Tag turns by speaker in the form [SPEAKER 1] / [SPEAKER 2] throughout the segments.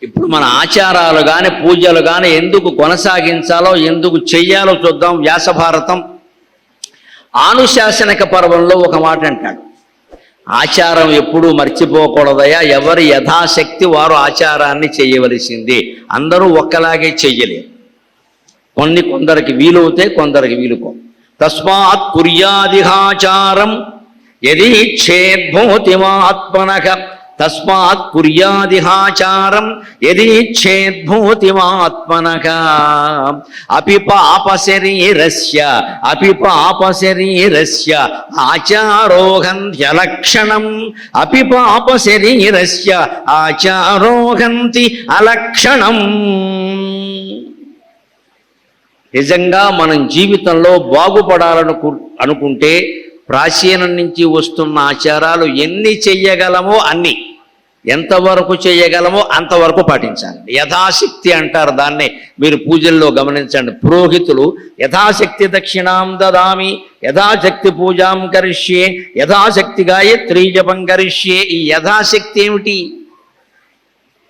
[SPEAKER 1] ఇప్పుడు మన ఆచారాలు కానీ పూజలు కానీ ఎందుకు కొనసాగించాలో ఎందుకు చెయ్యాలో చూద్దాం. వ్యాసభారతం ఆనుశాసనిక పర్వంలో ఒక మాట అంటాడు, ఆచారం ఎప్పుడూ మర్చిపోకూడదయా, ఎవరి యథాశక్తి వారు ఆచారాన్ని చేయవలసిందే, అందరూ ఒక్కలాగే చెయ్యలేరు, కొందరికి వీలవుతాయి కొందరికి వీలుకో. తస్మాత్ కుర్యాదిహాచారం యది ఛేద్భూతిమాత్మనః, తస్మాత్ కుర్యాదిహాచారం యది ఛేద్భూతిమాత్మనః. అపి పాపశరీరస్య ఆచారోహంత్యలక్షణం, అపి పాపశరీరస్య ఆచారోహంతి అలక్షణం. నిజంగా మనం జీవితంలో బాగుపడాలనుకుంటే ప్రాచీనం నుంచి వస్తున్న ఆచారాలు ఎన్ని చెయ్యగలమో అన్ని, ఎంతవరకు చేయగలమో అంతవరకు పాటించాలి. యథాశక్తి అంటారు దాన్నే. మీరు పూజల్లో గమనించండి, పురోహితులు యథాశక్తి దక్షిణాం దదామి, యథాశక్తి పూజాం కరిష్యే, యథాశక్తి గాయత్రీ జపం కరిష్యే. ఈ యథాశక్తి ఏమిటి?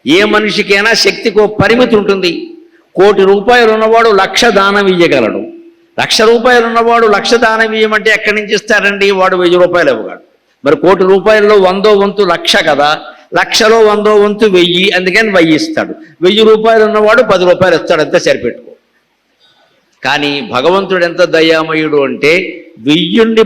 [SPEAKER 1] ఏ మనిషికైనా శక్తికి ఒక పరిమితి ఉంటుంది. 1,00,00,000 రూపాయలు ఉన్నవాడు 1,00,000 దానం ఇయ్యగలడు. 1,00,000 రూపాయలు ఉన్నవాడు 1,00,000 దానం ఇయ్యమంటే ఎక్కడి నుంచి ఇస్తారండి? వాడు 1,000 రూపాయలు ఇవ్వగాడు. మరి 1,00,00,000 రూపాయల్లో 100వ వంతు 1,00,000 కదా, 1,00,000లో 100వ వంతు 1000, అందుకని 1000 ఇస్తాడు. 1000 రూపాయలు ఉన్నవాడు 10 రూపాయలు ఇస్తాడు, అంతే సరిపెట్టుకో. కానీ భగవంతుడు ఎంత దయామయుడు అంటే 1000 ఉండి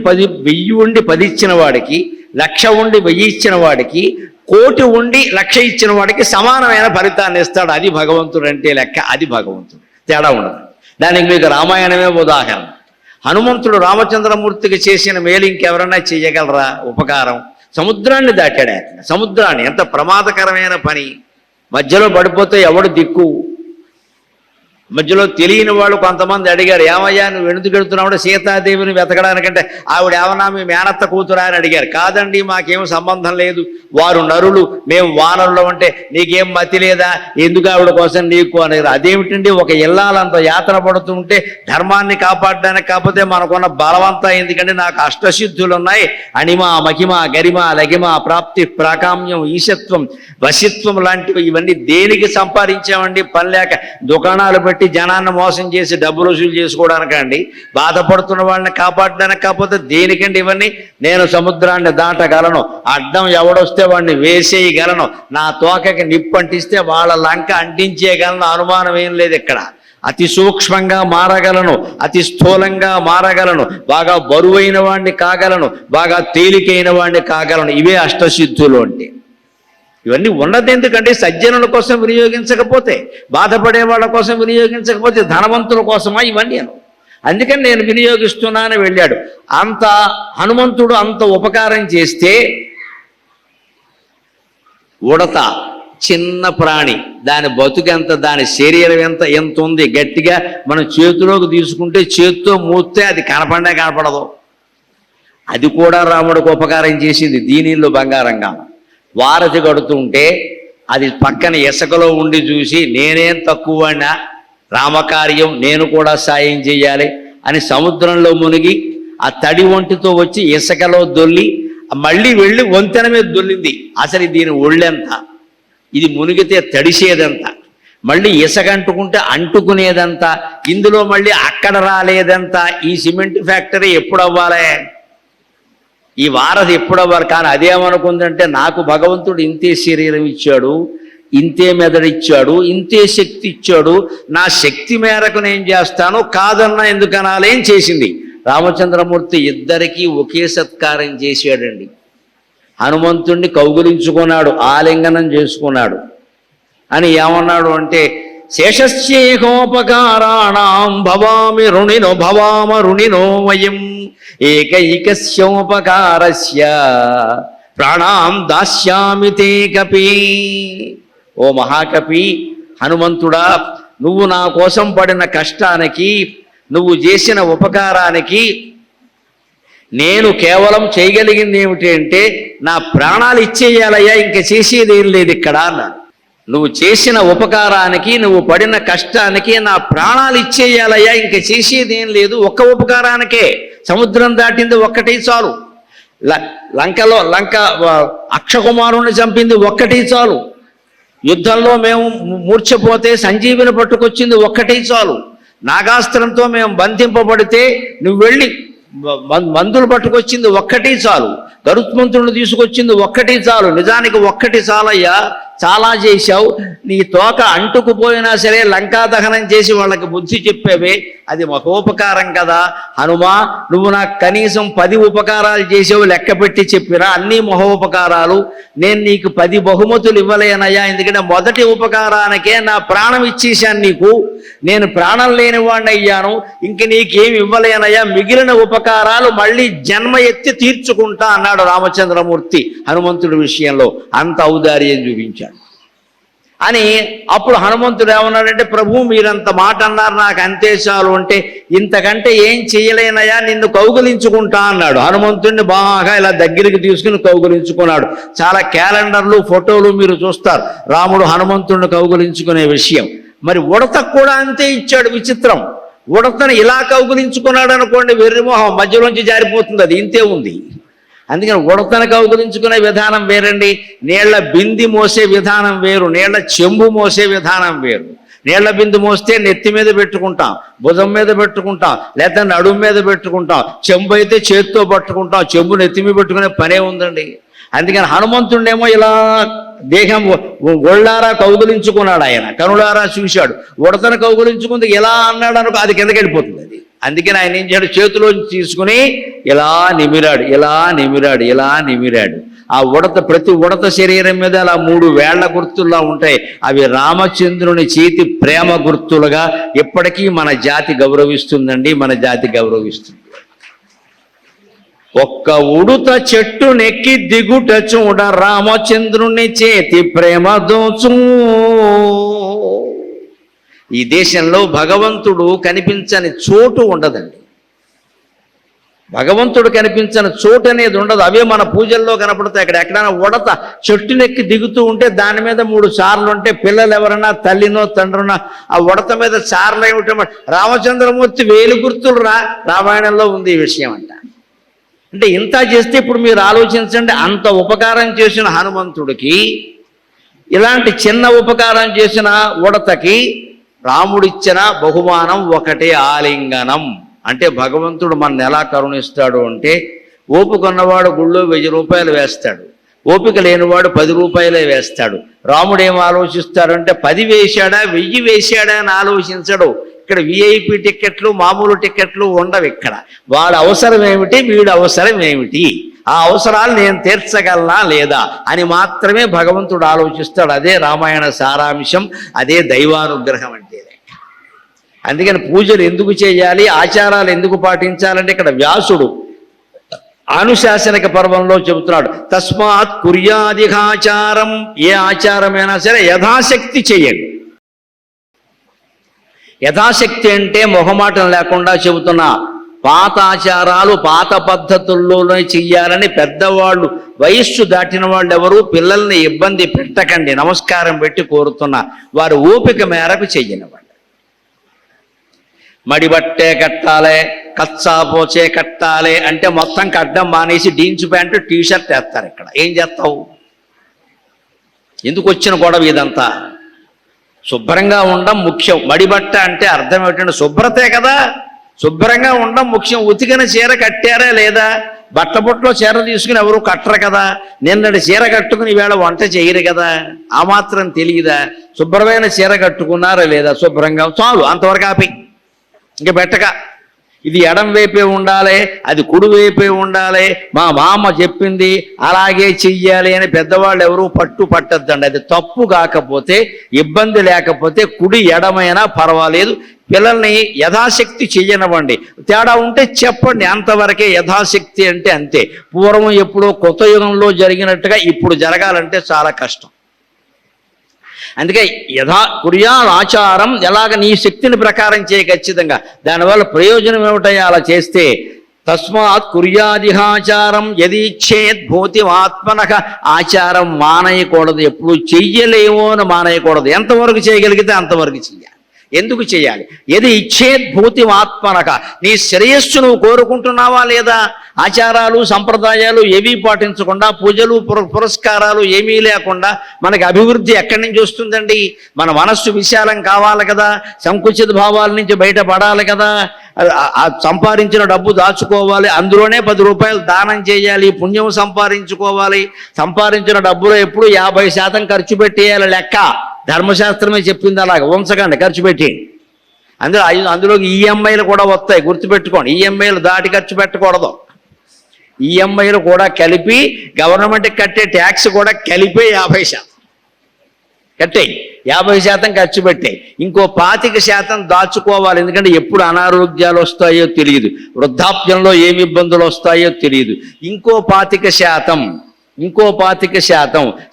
[SPEAKER 1] 10 ఇచ్చిన వాడికి, 1,00,000 ఉండి 1000 ఇచ్చిన వాడికి, 1,00,00,000 ఉండి 1,00,000 ఇచ్చిన వాడికి సమానమైన ఫలితాన్ని ఇస్తాడు. అది భగవంతుడు అంటే లెక్క, అది భగవంతుడు, తేడా ఉండదు. దానికి మీకు రామాయణమే ఉదాహరణ. హనుమంతుడు రామచంద్రమూర్తికి చేసిన మేలు ఇంకెవరైనా చేయగలరా? ఉపకారం. సముద్రాన్ని దాటాడు ఆయన. సముద్రాన్ని, ఎంత ప్రమాదకరమైన పని. మధ్యలో పడిపోతే ఎవడు దిక్కు? మధ్యలో తెలియని వాళ్ళు కొంతమంది అడిగారు, ఏమయ్యా నువ్వు ఎందుకు వెళుతున్నావు? సీతాదేవిని వెతకడానికంటే ఆవిడ ఏమన్నా మీ మేనత్త కూతురా అని అడిగారు. కాదండి, మాకేం సంబంధం లేదు, వారు నరులు, మేము వానరులు. అంటే నీకేం మతి లేదా, ఎందుకు ఆవిడ కోసం నీకు అనేది? అదేమిటండి, ఒక ఇల్లాలంత యాతన పడుతుంటే ధర్మాన్ని కాపాడడానికి, కాకపోతే మనకున్న బలవంతా ఎందుకంటే నాకు అష్టసిద్ధులు ఉన్నాయి, అణిమ మహిమ గరిమ లగిమ ప్రాప్తి ప్రాకామ్యం ఈశత్వం వశిత్వం లాంటివి. ఇవన్నీ దేనికి సంపాదించామండి? పని లేక దుకాణాలు పెట్టి జనాన్ని మోసం చేసి డబ్బులు వసూలు చేసుకోవడానికండి, బాధపడుతున్న వాళ్ళని కాపాడడానికి, కాకపోతే దేనికండి ఇవన్నీ? నేను సముద్రాన్ని దాటగలను, అడ్డం ఎవడొస్తే వాడిని వేసేయగలను, నా తోకకి నిప్పు అంటిస్తే వాళ్ళ లంక అంటించేయగలను, అనుమానం ఏం లేదు ఇక్కడ. అతి సూక్ష్మంగా మారగలను, అతి స్థూలంగా మారగలను, బాగా బరువైన వాడిని కాగలను, బాగా తేలికైన వాడిని కాగలను. ఇవే అష్టసిద్ధులు అంటే. ఇవన్నీ ఉన్నది ఎందుకంటే సజ్జనుల కోసం వినియోగించకపోతే, బాధపడే వాళ్ళ కోసం వినియోగించకపోతే ధనవంతుల కోసమా ఇవన్నీ? అందుకని నేను వినియోగిస్తున్నానని వెళ్ళాడు. అంత హనుమంతుడు అంత ఉపకారం చేస్తే, ఉడత చిన్న ప్రాణి, దాని బతుకెంత, దాని శరీరం ఎంత ఉంది, గట్టిగా మనం చేతిలోకి తీసుకుంటే చేత్తో మూస్తే అది కనపడదు. అది కూడా రాముడికి ఉపకారం చేసింది. దీనిలో బంగారంగా వారధి కడుతుంటే అది పక్కన ఇసుకలో ఉండి చూసి, నేనేం తక్కువనా, రామకార్యం నేను కూడా సాయం చేయాలి అని సముద్రంలో మునిగి ఆ తడి ఒంటితో వచ్చి ఇసుకలో దొల్లి మళ్ళీ వెళ్ళి వంతెన మీద దొల్లింది. అసలు దీని ఒళ్ళెంత, ఇది మునిగితే తడిసేదంతా, మళ్ళీ ఇసుక అంటుకుంటే అంటుకునేదంతా, ఇందులో మళ్ళీ అక్కడ రాలేదంతా. ఈ సిమెంట్ ఫ్యాక్టరీ ఎప్పుడు అవ్వాలి? ఈ వారధి ఎప్పుడు అవ్వాలి? కానీ అదేమనుకుందంటే, నాకు భగవంతుడు ఇంతే శరీరం ఇచ్చాడు, ఇంతే మెదడిచ్చాడు, ఇంతే శక్తి ఇచ్చాడు, నా శక్తి మేరకు నేను చేస్తాను, కాదన్నా ఎందుకనాలి అని చేసింది. రామచంద్రమూర్తి ఇద్దరికీ ఒకే సత్కారం చేశాడండి. హనుమంతుణ్ణి కౌగులించుకున్నాడు, ఆలింగనం చేసుకున్నాడు. అని ఏమన్నాడు అంటే, శేషస్యేకోపకారాణం భవామి రుణినో వయం ఏకైకస్యోపకారస్య ప్రాణాం దాస్యామి తే కపి. ఓ మహాకపి హనుమంతుడా, నువ్వు నా కోసం పడిన కష్టానికి, నువ్వు చేసిన ఉపకారానికి నేను కేవలం చేయగలిగింది ఏమిటి అంటే, నా ప్రాణాలు ఇచ్చేయాలయ్యా, ఇంక చేసేదేం లేదు ఇక్కడ అన్నాడు. నువ్వు చేసిన ఉపకారానికి, నువ్వు పడిన కష్టానికి నా ప్రాణాలు ఇచ్చేయాలయ్యా, ఇంక చేసేదేం లేదు. ఒక్క ఉపకారానికే సముద్రం దాటింది ఒక్కటి చాలు, లంక అక్షకుమారుణ్ణి చంపింది ఒక్కటి చాలు, యుద్ధంలో మేము మూర్ఛపోతే సంజీవిని పట్టుకొచ్చింది ఒక్కటి చాలు. నాగాస్త్రంతో మేము బంధింపబడితే నువ్వు వెళ్ళి మందులు పట్టుకొచ్చింది ఒక్కటి చాలు. గరుత్మంతుడిని తీసుకొచ్చింది ఒక్కటి చాలు. నిజానికి ఒక్కటి చాలయ్యా, చాలా చేశావు. నీ తోక అంటుకుపోయినా సరే లంకా దహనం చేసి వాళ్ళకి బుద్ధి చెప్పేవే, అది మహోపకారం కదా. హనుమా, నువ్వు నాకు కనీసం 10 ఉపకారాలు చేసావు, లెక్క పెట్టి చెప్పినా అన్నీ మహోపకారాలు. నేను నీకు 10 బహుమతులు ఇవ్వలేనయ్యా, ఎందుకంటే మొదటి ఉపకారానికే నా ప్రాణం ఇచ్చేశాను నీకు. నేను ప్రాణం లేని వాడిని అయ్యాను, ఇంక నీకేమి ఇవ్వలేనయ్యా. మిగిలిన ఉపకారాలు మళ్ళీ జన్మ ఎత్తి తీర్చుకుంటా అన్నాడు రామచంద్రమూర్తి హనుమంతుడి విషయంలో. అంత ఔదార్యం చూపించాడు. అని అప్పుడు హనుమంతుడు ఏమన్నాడంటే, ప్రభు మీరంత మాట అన్నారు, నాకు అంతే చాలు అంటే, ఇంతకంటే ఏం చేయలేనయా, నిన్ను కౌగులించుకుంటా అన్నాడు. హనుమంతుడిని బాగా ఇలా దగ్గరికి తీసుకుని కౌగులించుకున్నాడు. చాలా క్యాలెండర్లు, ఫోటోలు మీరు చూస్తారు రాముడు హనుమంతుడిని కౌగులించుకునే విషయం. మరి ఉడతకు కూడా అంతే ఇచ్చాడు. విచిత్రం, ఉడతను ఇలా కౌగులించుకున్నాడు అనుకోండి, వెర్రిమోహం మధ్యలోంచి జారిపోతుంది, అది ఇంతే ఉంది. అందుకని ఉడతను కౌగులించుకునే విధానం వేరండి, నీళ్ల బింది మోసే విధానం వేరు, నీళ్ల చెంబు మోసే విధానం వేరు. నీళ్ల బిందు మోస్తే నెత్తి మీద పెట్టుకుంటాం, భుజం మీద పెట్టుకుంటాం, లేదా నడుము మీద పెట్టుకుంటాం. చెంబు అయితే చేతితో పట్టుకుంటాం, చెంబు నెత్తి మీద పెట్టుకునే పనే ఉందండి. అందుకని హనుమంతుడేమో ఇలా దేహం ఒళ్ళారా కౌగులించుకున్నాడు, ఆయన కనులారా చూశాడు. ఉడతను కౌగులించుకుంది ఎలా అన్నాడు అనుకో, అది కిందకి వెళ్ళిపోతుంది అది. అందుకని ఆయన ఏం చేయడు, చేతిలోంచి తీసుకుని ఇలా నిమిరాడు, ఇలా నిమిరాడు, ఇలా నిమిరాడు. ఆ ఉడత, ప్రతి ఉడత శరీరం మీద అలా 3 వేళ్ల గుర్తుల్లా ఉంటాయి. అవి రామచంద్రుని చేతి ప్రేమ గుర్తులుగా ఇప్పటికీ మన జాతి గౌరవిస్తుందండి, మన జాతి గౌరవిస్తుంది. ఒక్క ఉడుత చెట్టు నెక్కి దిగుట చూడ రామచంద్రుని చేతి ప్రేమ దోచు. ఈ దేశంలో భగవంతుడు కనిపించని చోటు ఉండదండి. భగవంతుడు కనిపించని చోటు అనేది ఉండదు. అవే మన పూజల్లో కనపడతాయి. అక్కడ ఎక్కడైనా ఉడత చెట్టునెక్కి దిగుతూ ఉంటే దాని మీద 3 చార్లు ఉంటే, పిల్లలు ఎవరైనా తల్లినో తండ్రినో ఆ ఉడత మీద చార్లు ఏమిటో రామచంద్రమూర్తి వేలు గుర్తులు రామాయణంలో ఉంది ఈ విషయం అంట. అంటే ఇంత చేస్తే ఇప్పుడు మీరు ఆలోచించండి, అంత ఉపకారం చేసిన హనుమంతుడికి, ఇలాంటి చిన్న ఉపకారం చేసిన ఉడతకి రాముడిచ్చిన బహుమానం ఒకటే, ఆలింగనం. అంటే భగవంతుడు మన ఎలా కరుణిస్తాడు అంటే, ఓపిక ఉన్నవాడు గుళ్ళో 1000 రూపాయలు వేస్తాడు, ఓపిక లేనివాడు 10 రూపాయలే వేస్తాడు. రాముడు ఏం ఆలోచిస్తాడంటే 10 వేశాడా 1000 వేశాడా అని ఆలోచించడు. ఇక్కడ విఐపి టికెట్లు, మామూలు టికెట్లు ఉండవు. ఇక్కడ వాడు అవసరం ఏమిటి, వీడు అవసరం ఏమిటి, ఆ అవసరాలు నేను తీర్చగలనా లేదా అని మాత్రమే భగవంతుడు ఆలోచిస్తాడు. అదే రామాయణ సారాంశం, అదే దైవానుగ్రహం అంటే. అందుకని పూజలు ఎందుకు చేయాలి, ఆచారాలు ఎందుకు పాటించాలంటే ఇక్కడ వ్యాసుడు అనుశాసనిక పర్వంలో చెబుతున్నాడు, తస్మాత్ కుర్యాదిహాచారం. ఏ ఆచారమైనా సరే యథాశక్తి చేయండి. యథాశక్తి అంటే మొహమాటం లేకుండా చెబుతున్నా, పాత ఆచారాలు పాత పద్ధతుల్లోనే చెయ్యాలని పెద్దవాళ్ళు, వయస్సు దాటిన వాళ్ళు ఎవరు పిల్లల్ని ఇబ్బంది పెట్టకండి, నమస్కారం పెట్టి కోరుతున్నా. వారు ఓపిక మేరకు చెయ్యనివ్వండి. మడిబట్టే కట్టాలి, కచ్చా పోచే కట్టాలి అంటే మొత్తం కట్టడం మానేసి జీన్స్ ప్యాంటు టీషర్ట్ వేస్తారు. ఇక్కడ ఏం చేస్తావు? ఎందుకు వచ్చిన గొడవ ఇదంతా? శుభ్రంగా ఉండడం ముఖ్యం. మడిబట్ట అంటే అర్థం ఏమిటంటే శుభ్రతే కదా, శుభ్రంగా ఉండడం ముఖ్యం. ఉతికిన చీర కట్టారా లేదా? బట్టబొట్లో చీర తీసుకుని ఎవరు కట్టరు కదా. నిన్నటి చీర కట్టుకుని ఈవేళ వంట చేయరు కదా. ఆ మాత్రం తెలియదా? శుభ్రమైన చీర కట్టుకున్నారా లేదా? శుభ్రంగా చాలు, అంతవరకు ఆపి ఇంక పెట్టక. ఇది ఎడం వైపే ఉండాలి, అది కుడి వైపే ఉండాలి, మా మామ చెప్పింది అలాగే చెయ్యాలి అని పెద్దవాళ్ళు ఎవరు పట్టద్దండి. అది తప్పు కాకపోతే, ఇబ్బంది లేకపోతే కుడి ఎడమైనా పర్వాలేదు. పిల్లల్ని యథాశక్తి చెయ్యనివ్వండి. తేడా ఉంటే చెప్పండి, అంతవరకే యథాశక్తి అంటే అంతే. పూర్వం ఎప్పుడో కొత్త యుగంలో జరిగినట్టుగా ఇప్పుడు జరగాలంటే చాలా కష్టం. అందుకే కుర్యాల్ ఆచారం, ఎలాగ నీ శక్తిని ప్రకారం చేయ ఖచ్చితంగా. దానివల్ల ప్రయోజనం ఏమిటయ్యా అలా చేస్తే? తస్మాత్ కుర్యాదిహాచారం యదీచ్ఛేద్ భూతిమాత్మనః. ఆచారం మానేయకూడదు, ఎప్పుడు చెయ్యలేమో అని మానేయకూడదు. ఎంతవరకు చేయగలిగితే అంతవరకు చెయ్యాలి. ఎందుకు చేయాలి? ఏది ఇచ్చేద్భూతి ఆత్మనక, నీ శ్రేయస్సు నువ్వు కోరుకుంటున్నావా లేదా? ఆచారాలు సంప్రదాయాలు ఏవీ పాటించకుండా, పూజలు పురస్కారాలు ఏమీ లేకుండా మనకి అభివృద్ధి ఎక్కడి నుంచి వస్తుందండి? మన మనస్సు విశాలం కావాలి కదా, సంకుచిత భావాల నుంచి బయటపడాలి కదా, సంపాదించిన డబ్బు దాచుకోవాలి, అందులోనే 10 రూపాయలు దానం చేయాలి, పుణ్యం సంపాదించుకోవాలి. సంపాదించిన డబ్బులో ఎప్పుడు 50% ఖర్చు పెట్టేయాలి లెక్క. ధర్మశాస్త్రమే చెప్పింది అలాగ, ఉంచకండి, ఖర్చు పెట్టి. అందులోకి ఈఎంఐలు కూడా వస్తాయి, గుర్తుపెట్టుకోండి. ఈఎంఐలు దాటి ఖర్చు పెట్టకూడదు. ఈఎంఐలు కూడా కలిపి, గవర్నమెంట్కి కట్టే ట్యాక్స్ కూడా కలిపే 50% కట్టేయి, 50% ఖర్చు పెట్టాయి. ఇంకో 25% దాచుకోవాలి. ఎందుకంటే ఎప్పుడు అనారోగ్యాలు వస్తాయో తెలియదు, వృద్ధాప్యంలో ఏమి ఇబ్బందులు వస్తాయో తెలియదు. ఇంకో 25%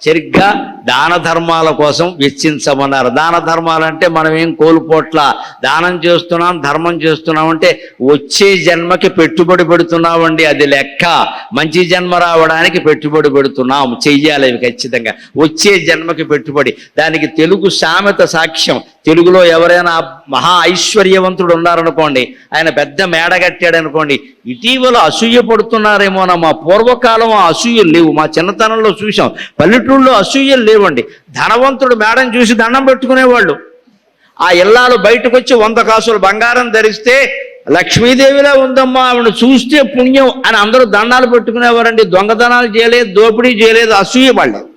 [SPEAKER 1] సరిగ్గా దాన ధర్మాల కోసం వెచ్చించమన్నారు. దాన ధర్మాలంటే మనం ఏం కోల్పోట్లా, దానం చేస్తున్నాం, ధర్మం చేస్తున్నాం అంటే వచ్చే జన్మకి పెట్టుబడి పెడుతున్నామండి, అది లెక్క. మంచి జన్మ రావడానికి పెట్టుబడి పెడుతున్నాం, చెయ్యాలి అవి ఖచ్చితంగా. వచ్చే జన్మకి పెట్టుబడి, దానికి తెలుగు సామెత సాక్ష్యం. తెలుగులో ఎవరైనా మహా ఐశ్వర్యవంతుడు ఉన్నారనుకోండి, ఆయన పెద్ద మేడ కట్టాడు అనుకోండి, ఇటీవల అసూయ పడుతున్నారేమోనా, మా పూర్వకాలం ఆ అసూయలు లేవు, మా చిన్నతనంలో చూసాం, పల్లెటూళ్ళలో అసూయలు లేవండి. ధనవంతుడు మేడను చూసి దండం పెట్టుకునేవాళ్ళు. ఆ ఇల్లాలు బయటకు వచ్చి 100 కాసులు బంగారం ధరిస్తే లక్ష్మీదేవిలా ఉందమ్మా, ఆవిడ చూస్తే పుణ్యం అని అందరూ దండాలు పెట్టుకునేవారండి. దొంగతనాలు చేయలేదు, దోపిడీ చేయలేదు, అసూయ పడలేదు.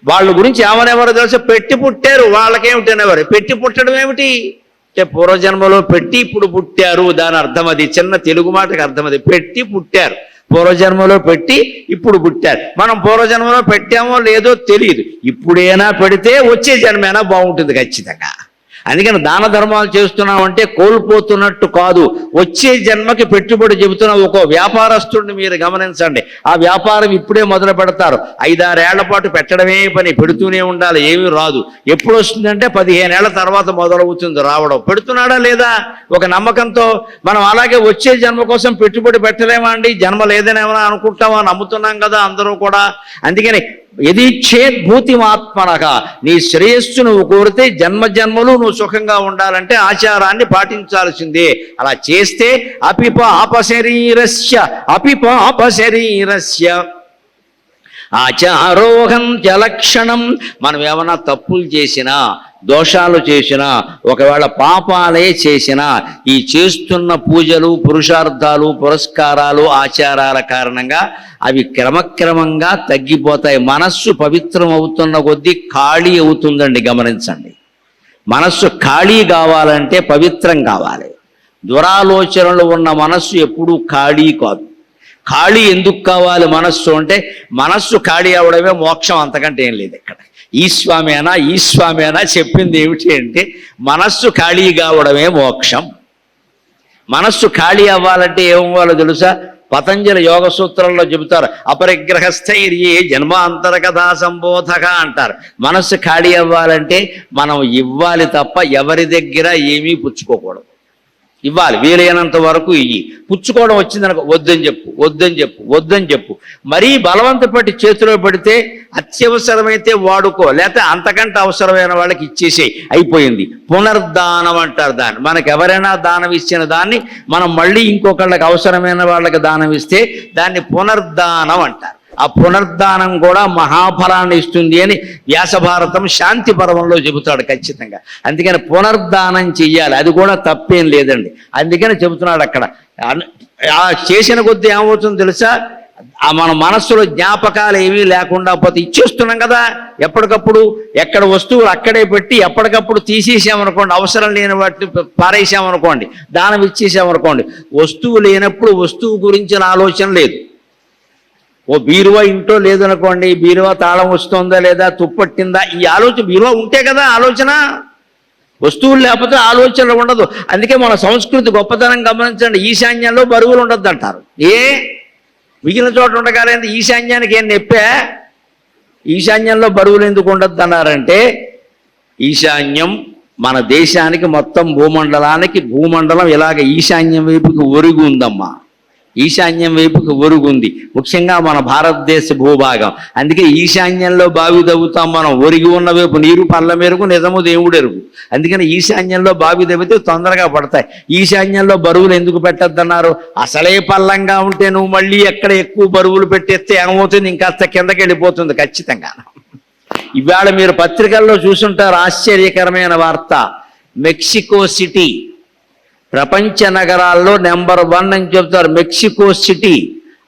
[SPEAKER 1] వాళ్ళ గురించి ఏమనేవారు తెలుసా? పెట్టి పుట్టారు. వాళ్ళకేమిటనేవారు? పెట్టి పుట్టడం ఏమిటి అంటే పూర్వజన్మలో పెట్టి ఇప్పుడు పుట్టారు, దాని అర్థం అది. చిన్న తెలుగు మాటకి అర్థం అది, పెట్టి పుట్టారు. పూర్వజన్మలో పెట్టి ఇప్పుడు పుట్టారు. మనం పూర్వజన్మలో పెట్టామో లేదో తెలియదు, ఇప్పుడైనా పెడితే వచ్చే జన్మైనా బాగుంటుంది ఖచ్చితంగా. అందుకని దాన ధర్మాలు చేస్తున్నామంటే కోల్పోతున్నట్టు కాదు, వచ్చే జన్మకి పెట్టుబడి చెబుతున్న ఒక వ్యాపారస్తుడిని మీరు గమనించండి. ఆ వ్యాపారం ఇప్పుడే మొదలు పెడతారు, 5-6 ఏళ్ల పాటు పెట్టడమే పని, పెడుతూనే ఉండాలి, ఏమీ రాదు. ఎప్పుడు వస్తుందంటే 15 ఏళ్ల తర్వాత మొదలవుతుంది రావడం. పెడుతున్నాడా లేదా ఒక నమ్మకంతో. మనం అలాగే వచ్చే జన్మ కోసం పెట్టుబడి పెట్టలేమా అండి? జన్మ లేదని ఏమైనా అనుకుంటామా? నమ్ముతున్నాం కదా అందరూ కూడా. అందుకని యదీచ్ఛేద్భూతి ఆత్మనగా, నీ శ్రేయస్సు నువ్వు కోరితే జన్మజన్మలు నువ్వు సుఖంగా ఉండాలంటే ఆచారాన్ని పాటించాల్సిందే. అలా చేస్తే అపిపాపశరీరస్య ఆచారోహం చలక్షణం. మనం ఏమన్నా తప్పులు చేసినా, దోషాలు చేసినా, ఒకవేళ పాపాలే చేసినా, ఈ చేస్తున్న పూజలు, పురుషార్థాలు, పురస్కారాలు, ఆచారాల కారణంగా అవి క్రమక్రమంగా తగ్గిపోతాయి. మనస్సు పవిత్రం అవుతున్న కొద్దీ ఖాళీ అవుతుందండి, గమనించండి. మనస్సు ఖాళీ కావాలంటే పవిత్రం కావాలి. దురాలోచనలు ఉన్న మనస్సు ఎప్పుడూ ఖాళీ కాదు. ఖాళీ ఎందుకు కావాలి మనస్సు అంటే, మనస్సు ఖాళీ అవడమే మోక్షం, అంతకంటే ఏం లేదు. ఇక్కడ ఈ స్వామి అయినా చెప్పింది ఏమిటి అంటే, మనస్సు ఖాళీ కావడమే మోక్షం. మనస్సు ఖాళీ అవ్వాలంటే ఏమవ్వాలో తెలుసా? పతంజలి యోగ సూత్రంలో చెబుతారు, అపరిగ్రహస్థైర్యే జన్మాంతర కథా సంబోధక అంటారు. మనస్సు ఖాళీ అవ్వాలంటే మనం ఇవ్వాలి తప్ప ఎవరి దగ్గర ఏమీ పుచ్చుకోకూడదు. ఇవ్వాలి, వీలైనంత వరకు ఇయ్యి. పుచ్చుకోవడం వచ్చిందనుకో వద్దని చెప్పు. మరీ బలవంత పెట్టి చేతిలో పెడితే అత్యవసరమైతే వాడుకో, లేకపోతే అంతకంటే అవసరమైన వాళ్ళకి ఇచ్చేసేయి, అయిపోయింది. పునర్దానం అంటారు దాన్ని. మనకు ఎవరైనా దానం ఇచ్చిన దాన్ని మనం మళ్ళీ ఇంకొకళ్ళకి అవసరమైన వాళ్ళకి దానం ఇస్తే దాన్ని పునర్దానం అంటారు. ఆ పునర్దానం కూడా మహాఫలాన్ని ఇస్తుంది అని వ్యాసభారతం శాంతి పర్వంలో చెబుతాడు ఖచ్చితంగా. అందుకని పునర్దానం చెయ్యాలి, అది కూడా తప్పేం లేదండి. అందుకని చెబుతున్నాడు అక్కడ. ఆ చేసిన కొద్దీ ఏమవుతుందో తెలుసా? మన మనస్సులో జ్ఞాపకాలు ఏమీ లేకుండా పోతే, ఇచ్చేస్తున్నాం కదా ఎప్పటికప్పుడు, ఎక్కడ వస్తువులు అక్కడే పెట్టి ఎప్పటికప్పుడు తీసేసామనుకోండి, అవసరం లేని వాటిని పారేసామనుకోండి, దానం ఇచ్చేసామనుకోండి, వస్తువు లేనప్పుడు వస్తువు గురించిన ఆలోచన లేదు. ఓ బీరువా ఇంట్లో లేదనుకోండి, బీరువా తాళం వస్తుందా లేదా, తుప్పట్టిందా, ఈ ఆలోచన బీరువా ఉంటే కదా ఆలోచన. వస్తువులు లేకపోతే ఆలోచన ఉండదు. అందుకే మన సంస్కృతి గొప్పతనం గమనించండి. ఈశాన్యంలో బరువులు ఉండద్దు అంటారు. మిగిలిన చోట ఉండగానే ఈశాన్యానికి ఏం నొప్పే? ఈశాన్యంలో బరువులు ఎందుకు ఉండద్దు అన్నారంటే, ఈశాన్యం మన దేశానికి మొత్తం భూమండలం ఇలాగ ఈశాన్యం వైపుకి ఒరిగి ఉందమ్మా. ఈశాన్యం వైపుకి ఒరుగుంది, ముఖ్యంగా మన భారతదేశ భూభాగం. అందుకే ఈశాన్యంలో బావి తవ్వుతాం మనం. ఒరిగి ఉన్న వైపు నీరు పళ్ళ మెరుగు, నిజము దేవుడు ఎరుగు. అందుకని ఈశాన్యంలో బావి తవ్వితే తొందరగా పడతాయి. ఈశాన్యంలో బరువులు ఎందుకు పెట్టద్దన్నారు? అసలే పల్లంగా ఉంటే నువ్వు మళ్ళీ ఎక్కడ ఎక్కువ బరువులు పెట్టేస్తే ఏమవుతుంది? ఇంకాస్త కిందకి వెళ్ళిపోతుంది ఖచ్చితంగా. ఇవాళ మీరు పత్రికల్లో చూసుంటారు ఆశ్చర్యకరమైన వార్త. మెక్సికో సిటీ ప్రపంచ నగరాల్లో నెంబర్ 1 అని చెప్తారు. మెక్సికో సిటీ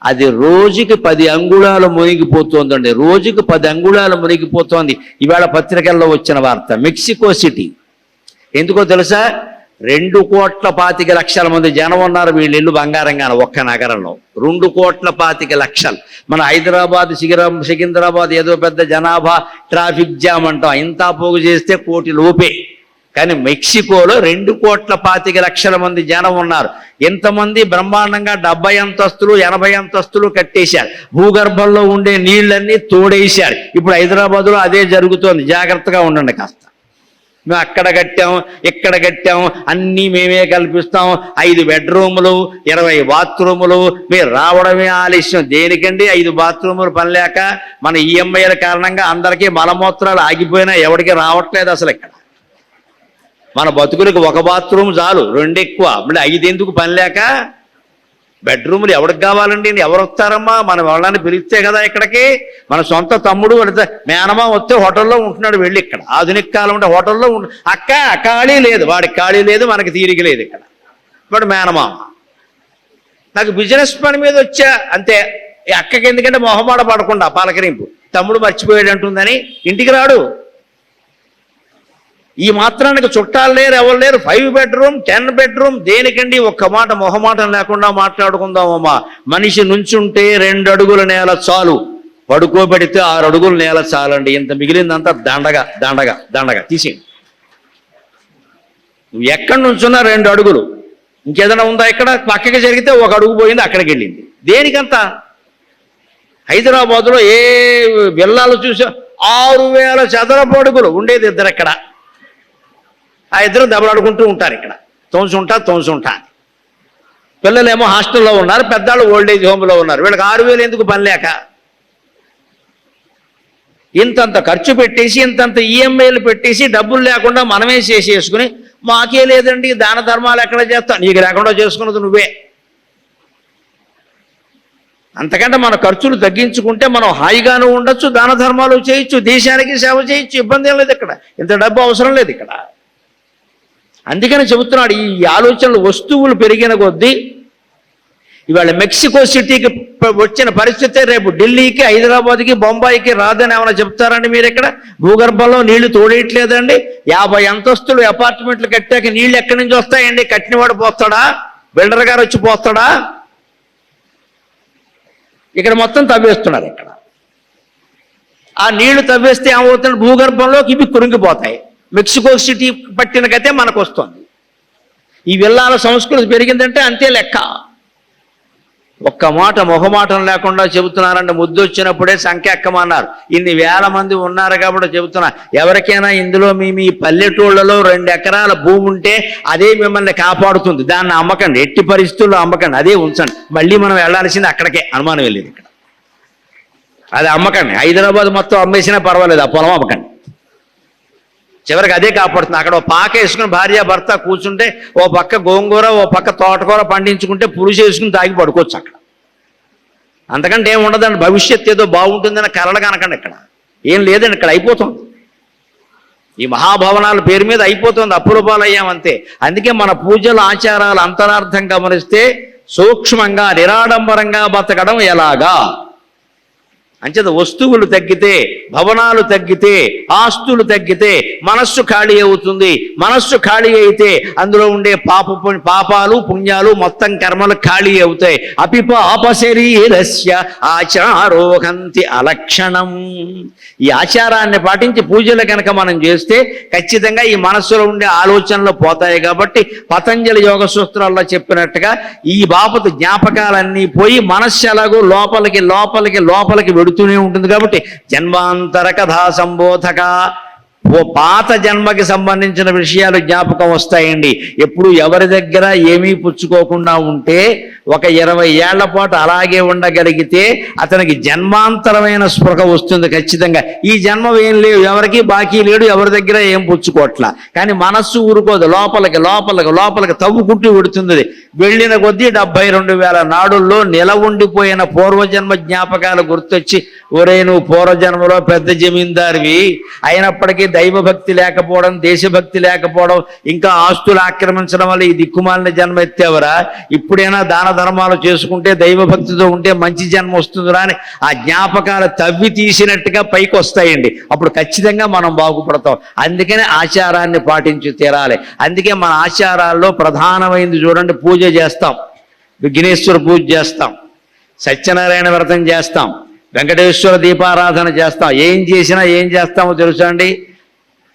[SPEAKER 1] అది రోజుకి 10 అంగుళాలు మునిగిపోతుందండి. రోజుకి 10 అంగుళాలు మునిగిపోతోంది. ఇవాళ పత్రికల్లో వచ్చిన వార్త. మెక్సికో సిటీ ఎందుకో తెలుసా? 2,25,00,000 మంది జనం ఉన్నారు. వీళ్ళు ఇల్లు బంగారంగాన ఒక్క నగరంలో 2,25,00,000. మన హైదరాబాద్ సికింద్రాబాద్ ఏదో పెద్ద జనాభా ట్రాఫిక్ జామ్ అంటాం, ఇంత పోగు చేస్తే 1 కోటి లోపే. కానీ మెక్సికోలో 2,25,00,000 మంది జనం ఉన్నారు. ఎంతమంది బ్రహ్మాండంగా 70 అంతస్తులు 80 అంతస్తులు కట్టేశారు. భూగర్భంలో ఉండే నీళ్ళన్నీ తోడేశారు. ఇప్పుడు హైదరాబాద్లో అదే జరుగుతోంది. జాగ్రత్తగా ఉండండి కాస్త. మేము అక్కడ కట్టాం, ఇక్కడ కట్టాం, అన్నీ మేమే కల్పిస్తాం. 5 బెడ్రూములు 20 బాత్రూములు. మీరు రావడమే ఆలస్యం. దేనికండి? 5 బాత్రూములు పని లేక మన ఈఎంఐల కారణంగా అందరికీ మలమూత్రాలు ఆగిపోయినా ఎవరికి రావట్లేదు అసలు. ఇక్కడ మన బతుకులకు 1 బాత్రూమ్ చాలు, 2 ఎక్కువ, మళ్ళీ 5 ఎందుకు పని లేక? బెడ్రూములు ఎవరికి కావాలండి? ఎవరు వస్తారమ్మా? మనం వాళ్ళని పిలిస్తే కదా ఇక్కడికి. మన సొంత తమ్ముడు మేనమా వస్తే హోటల్లో ఉంటున్నాడు వెళ్ళి. ఇక్కడ ఆధునిక కాలం ఉంటే హోటల్లో అక్క ఖాళీ లేదు, వాడికి ఖాళీ లేదు, మనకి తీరిక లేదు. ఇక్కడ వాడు మేనమామ. నాకు బిజినెస్ పని మీద వచ్చా అంతే. అక్కకి ఎందుకంటే మొహమాట పడకుండా పలకరింపు, తమ్ముడు మర్చిపోయాడు అంటుందని ఇంటికి రాడు. ఈ మాత్రానికి చుట్టాలు లేరు, ఎవరు లేరు. 5 బెడ్రూమ్ 10 బెడ్రూమ్ దేనికండి? ఒక్క మాట మొహమాటం లేకుండా మాట్లాడుకుందామమ్మా. మనిషి నుంచుంటే 2 అడుగుల నేల చాలు, పడుకోబెడితే 6 అడుగుల నేల చాలండి. ఇంత మిగిలిందంతా దండగా దండగా దండగా తీసి. నువ్వు ఎక్కడి నుంచున్నా 2 అడుగులు. ఇంకేదైనా ఉందా? ఇక్కడ పక్కకి జరిగితే 1 అడుగు పోయింది, అక్కడికి వెళ్ళింది. దేనికంతా? హైదరాబాద్లో ఏ విల్లాలు చూసా 6,000 చదరపు అడుగులు ఉండేది. ఇద్దరు ఇక్కడ, ఆ ఇద్దరు దెబ్బలాడుకుంటూ ఉంటారు. ఇక్కడ తోంచుంటా. పిల్లలేమో హాస్టల్లో ఉన్నారు, పెద్దాళ్ళు ఓల్డేజ్ హోమ్లో ఉన్నారు. వీళ్ళకి 6,000 ఎందుకు పని లేక? ఇంతంత ఖర్చు పెట్టేసి ఇంతంత ఈఎంఐలు పెట్టేసి డబ్బులు లేకుండా మనమే చేసేసుకుని మాకే లేదండి దాన ధర్మాలు ఎక్కడ చేస్తాం? నీకు లేకుండా చేసుకున్నది నువ్వే. అంతకంటే మన ఖర్చులు తగ్గించుకుంటే మనం హాయిగాను ఉండొచ్చు, దాన ధర్మాలు చేయొచ్చు, దేశానికి సేవ చేయొచ్చు. ఇబ్బంది ఏం లేదు. ఇక్కడ ఇంత డబ్బు అవసరం లేదు ఇక్కడ. అందుకని చెబుతున్నాడు, ఈ ఆలోచనలు వస్తువులు పెరిగిన కొద్దీ ఇవాళ మెక్సికో సిటీకి వచ్చిన పరిస్థితే రేపు ఢిల్లీకి, హైదరాబాద్కి, బొంబాయికి రాదని ఏమైనా చెప్తారండి మీరు? ఇక్కడ భూగర్భంలో నీళ్లు తోడేయట్లేదండి. 50 అంతస్తులు అపార్ట్మెంట్లు కట్టాక నీళ్లు ఎక్కడి నుంచి వస్తాయండి? కట్టినవాడు పోస్తాడా? బిల్డర్ గారు వచ్చి పోస్తాడా? ఇక్కడ మొత్తం తవ్వేస్తున్నారు. ఇక్కడ ఆ నీళ్లు తవ్వేస్తే ఏమవుతుంది? భూగర్భంలోకి ఇవి కురింగిపోతాయి. మెక్సికో సిటీ పట్టిన గతే మనకు వస్తుంది. ఈ విల్లాల సంస్కృతి పెరిగిందంటే అంతే లెక్క. ఒక్క మాట మొహమాటం లేకుండా చెబుతున్నారంటే ముద్దు వచ్చినప్పుడే సంఖ్య ఎక్కమన్నారు. ఇన్ని వేల మంది ఉన్నారు కాబట్టి చెబుతున్నా. ఎవరికైనా ఇందులో మీ పల్లెటూళ్ళలో 2 ఎకరాల భూమి ఉంటే అదే మిమ్మల్ని కాపాడుతుంది. దాన్ని అమ్మకండి, ఎట్టి పరిస్థితుల్లో అమ్మకండి, అదే ఉంచండి. మళ్ళీ మనం వెళ్ళాల్సింది అక్కడికే. అనుమానం వెళ్ళేది ఇక్కడ. అది అమ్మకండి. హైదరాబాద్ మొత్తం అమ్మేసినా పర్వాలేదు, ఆ పొలం అమ్మకండి. చివరికి అదే కాపాడుతుంది. అక్కడ ఓ పాక వేసుకుని భార్య భర్త కూర్చుంటే ఓ పక్క గోంగూర ఓ పక్క తోటకూర పండించుకుంటే పులుసు వేసుకుని తాగి పడుకోవచ్చు అక్కడ. అంతకంటే ఏం ఉండదండి. భవిష్యత్తు ఏదో బాగుంటుందని కలలు కనకండి. ఇక్కడ ఏం లేదండి. ఇక్కడ అయిపోతుంది. ఈ మహాభవనాల పేరు మీద అయిపోతుంది. అప్పురూపాలు అయ్యామంతే. అందుకే మన పూజల ఆచారాలు అంతరార్థం గమనిస్తే సూక్ష్మంగా నిరాడంబరంగా బతకడం ఎలాగా? అంచేత వస్తువులు తగ్గితే, భవనాలు తగ్గితే, ఆస్తులు తగ్గితే మనస్సు ఖాళీ అవుతుంది. మనస్సు ఖాళీ అయితే అందులో ఉండే పాపాలు పుణ్యాలు మొత్తం కర్మలు ఖాళీ అవుతాయి. అపిపాప శరీరస్య ఆచారోహంతి అలక్షణం. ఈ ఆచారాన్ని పాటించి పూజలు కనుక మనం చేస్తే ఖచ్చితంగా ఈ మనస్సులో ఉండే ఆలోచనలు పోతాయి. కాబట్టి పతంజలి యోగ సూత్రాల్లో చెప్పినట్టుగా ఈ బాపతు జ్ఞాపకాలన్నీ పోయి మనస్సు ఎలాగో లోపలికి లోపలికి లోపలికి వెడుతూనే ఉంటుంది. కాబట్టి జన్మాంతర కథా సంబోధక పాత జన్మకి సంబంధించిన విషయాలు జ్ఞాపకం వస్తాయండి. ఎప్పుడు ఎవరి దగ్గర ఏమీ పుచ్చుకోకుండా ఉంటే ఒక 20 ఏళ్ల పాటు అలాగే ఉండగలిగితే అతనికి జన్మాంతరమైన స్పృహ వస్తుంది ఖచ్చితంగా. ఈ జన్మ ఏం లేవు, ఎవరికి బాకీ లేడు, ఎవరి దగ్గర ఏం పుచ్చుకోవట్లా. కానీ మనస్సు ఊరుకోదు, లోపలికి లోపలికి లోపలికి తవ్వుకుంటూ పెడుతుంది. వెళ్ళిన కొద్దీ 72,000 నాడుల్లో నిల ఉండిపోయిన పూర్వజన్మ జ్ఞాపకాలు గుర్తొచ్చి, ఒరే నువ్వు పూర్వజన్మలో పెద్ద జమీందారివి, అయినప్పటికీ దైవభక్తి లేకపోవడం, దేశభక్తి లేకపోవడం, ఇంకా ఆస్తులు ఆక్రమించడం వల్ల ఈ దిక్కుమాలిన జన్మ ఎత్తేవరా, ఇప్పుడైనా దాన ధర్మాలు చేసుకుంటే దైవభక్తితో ఉంటే మంచి జన్మ వస్తుందిరా అని ఆ జ్ఞాపకాలు తవ్వి తీసినట్టుగా పైకి వస్తాయండి. అప్పుడు ఖచ్చితంగా మనం బాగుపడతాం. అందుకనే ఆచారాన్ని పాటించి తీరాలి. అందుకే మన ఆచారాల్లో ప్రధానమైనది చూడండి, పూజ చేస్తాం, విఘ్నేశ్వర పూజ చేస్తాం, సత్యనారాయణ వ్రతం చేస్తాం, వెంకటేశ్వర దీపారాధన చేస్తాం. ఏం చేసినా ఏం చేస్తామో తెలుసా అండి?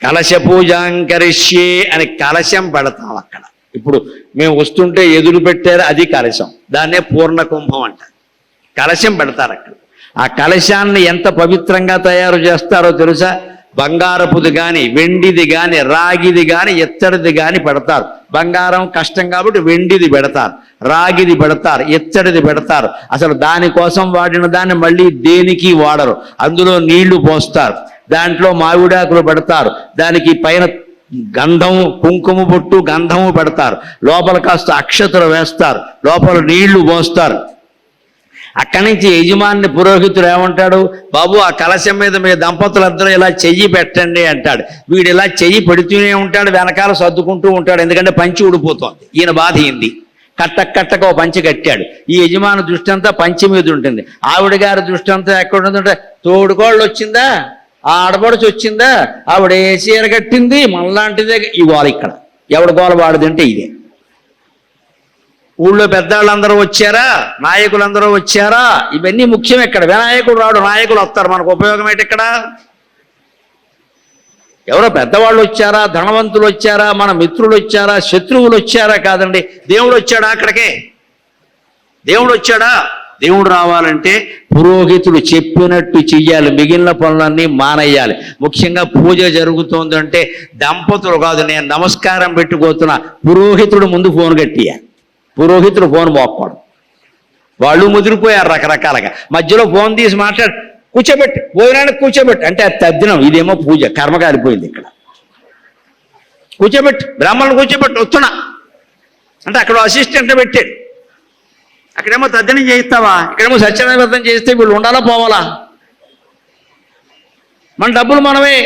[SPEAKER 1] కలశ పూజాంకరిష్యే అని కలశం పెడతాం అక్కడ. ఇప్పుడు మేము వస్తుంటే ఎదురు పెట్టారు, అది కలశం, దాన్నే పూర్ణ కుంభం అంటారు. కలశం పెడతారు అక్కడ. ఆ కలశాన్ని ఎంత పవిత్రంగా తయారు చేస్తారో తెలుసా? బంగారపుది కానీ, వెండిది కానీ, రాగిది కానీ, ఎత్తడిది కానీ పెడతారు. బంగారం కష్టం కాబట్టి వెండిది పెడతారు, రాగిది పెడతారు, ఎత్తడిది పెడతారు. అసలు దానికోసం వాడిన దాన్ని మళ్ళీ దేనికి వాడరు. అందులో నీళ్లు పోస్తారు, దాంట్లో మామిడాకులు పెడతారు, దానికి పైన గంధము, కుంకుమ బొట్టు, గంధము పెడతారు, లోపల కాస్త అక్షతలు వేస్తారు, లోపల నీళ్లు పోస్తారు. అక్కడి నుంచి యజమాని పురోహితుడు ఏమంటాడు? బాబు ఆ కలశం మీద మీ దంపతులందరూ ఇలా చెయ్యి పెట్టండి అంటాడు. వీడు ఇలా చెయ్యి పెడుతూనే ఉంటాడు, వెనకాల సర్దుకుంటూ ఉంటాడు, ఎందుకంటే పంచి ఊడిపోతుంది. ఈయన బాధ ఏంది? కట్టక ఓ పంచి కట్టాడు. ఈ యజమాని దృష్టి అంతా పంచి మీద ఉంటుంది, ఆవిడ గారి దృష్టి అంతా ఎక్కడ ఉంటుందంటే తోడుకోళ్ళు వచ్చిందా, ఆ ఆడపడుచు వచ్చిందా, ఆవిడ ఏ చీర కట్టింది, మనలాంటిదే ఈ గోల. ఇక్కడ ఎవడ గోల వాడిదంటే ఇదే. ఊళ్ళో పెద్దవాళ్ళందరూ వచ్చారా, నాయకులందరూ వచ్చారా, ఇవన్నీ ముఖ్యం. ఇక్కడ వినాయకుడు రాడు, నాయకులు వస్తారు, మనకు ఉపయోగం ఏంటి? ఇక్కడ ఎవరో పెద్దవాళ్ళు వచ్చారా, ధనవంతులు వచ్చారా, మన మిత్రులు వచ్చారా, శత్రువులు వచ్చారా? కాదండి, దేవుడు వచ్చాడా అక్కడికే? దేవుడు వచ్చాడా? దేవుడు రావాలంటే పురోహితుడు చెప్పినట్టు చెయ్యాలి, మిగిలిన పనులన్నీ మానేయాలి. ముఖ్యంగా పూజ జరుగుతోందంటే దంపతులు కాదు, నేను నమస్కారం పెట్టుకోతున్నా, పురోహితుడు ముందు ఫోన్ కట్టియాలి. పురోహితుడు ఫోన్ మోక్కడం, వాళ్ళు ముదిరిపోయారు రకరకాలుగా. మధ్యలో ఫోన్ తీసి మాట్లాడు, కూర్చోబెట్టి భోజనానికి కూర్చోబెట్టి అంటే అది తద్దినం, ఇదేమో పూజ, కర్మ కాలిపోయింది. ఇక్కడ కూర్చోబెట్టి బ్రాహ్మణులు కూర్చోబెట్టి వస్తున్నా అంటే అక్కడ అసిస్టెంట్ పెట్టాడు. అక్కడేమో తద్దినం చేయిస్తావా, ఇక్కడేమో సత్యనారాయణ వ్రతం చేస్తే వీళ్ళు ఉండాలా పోవాలా? మన డబ్బులు మనమే,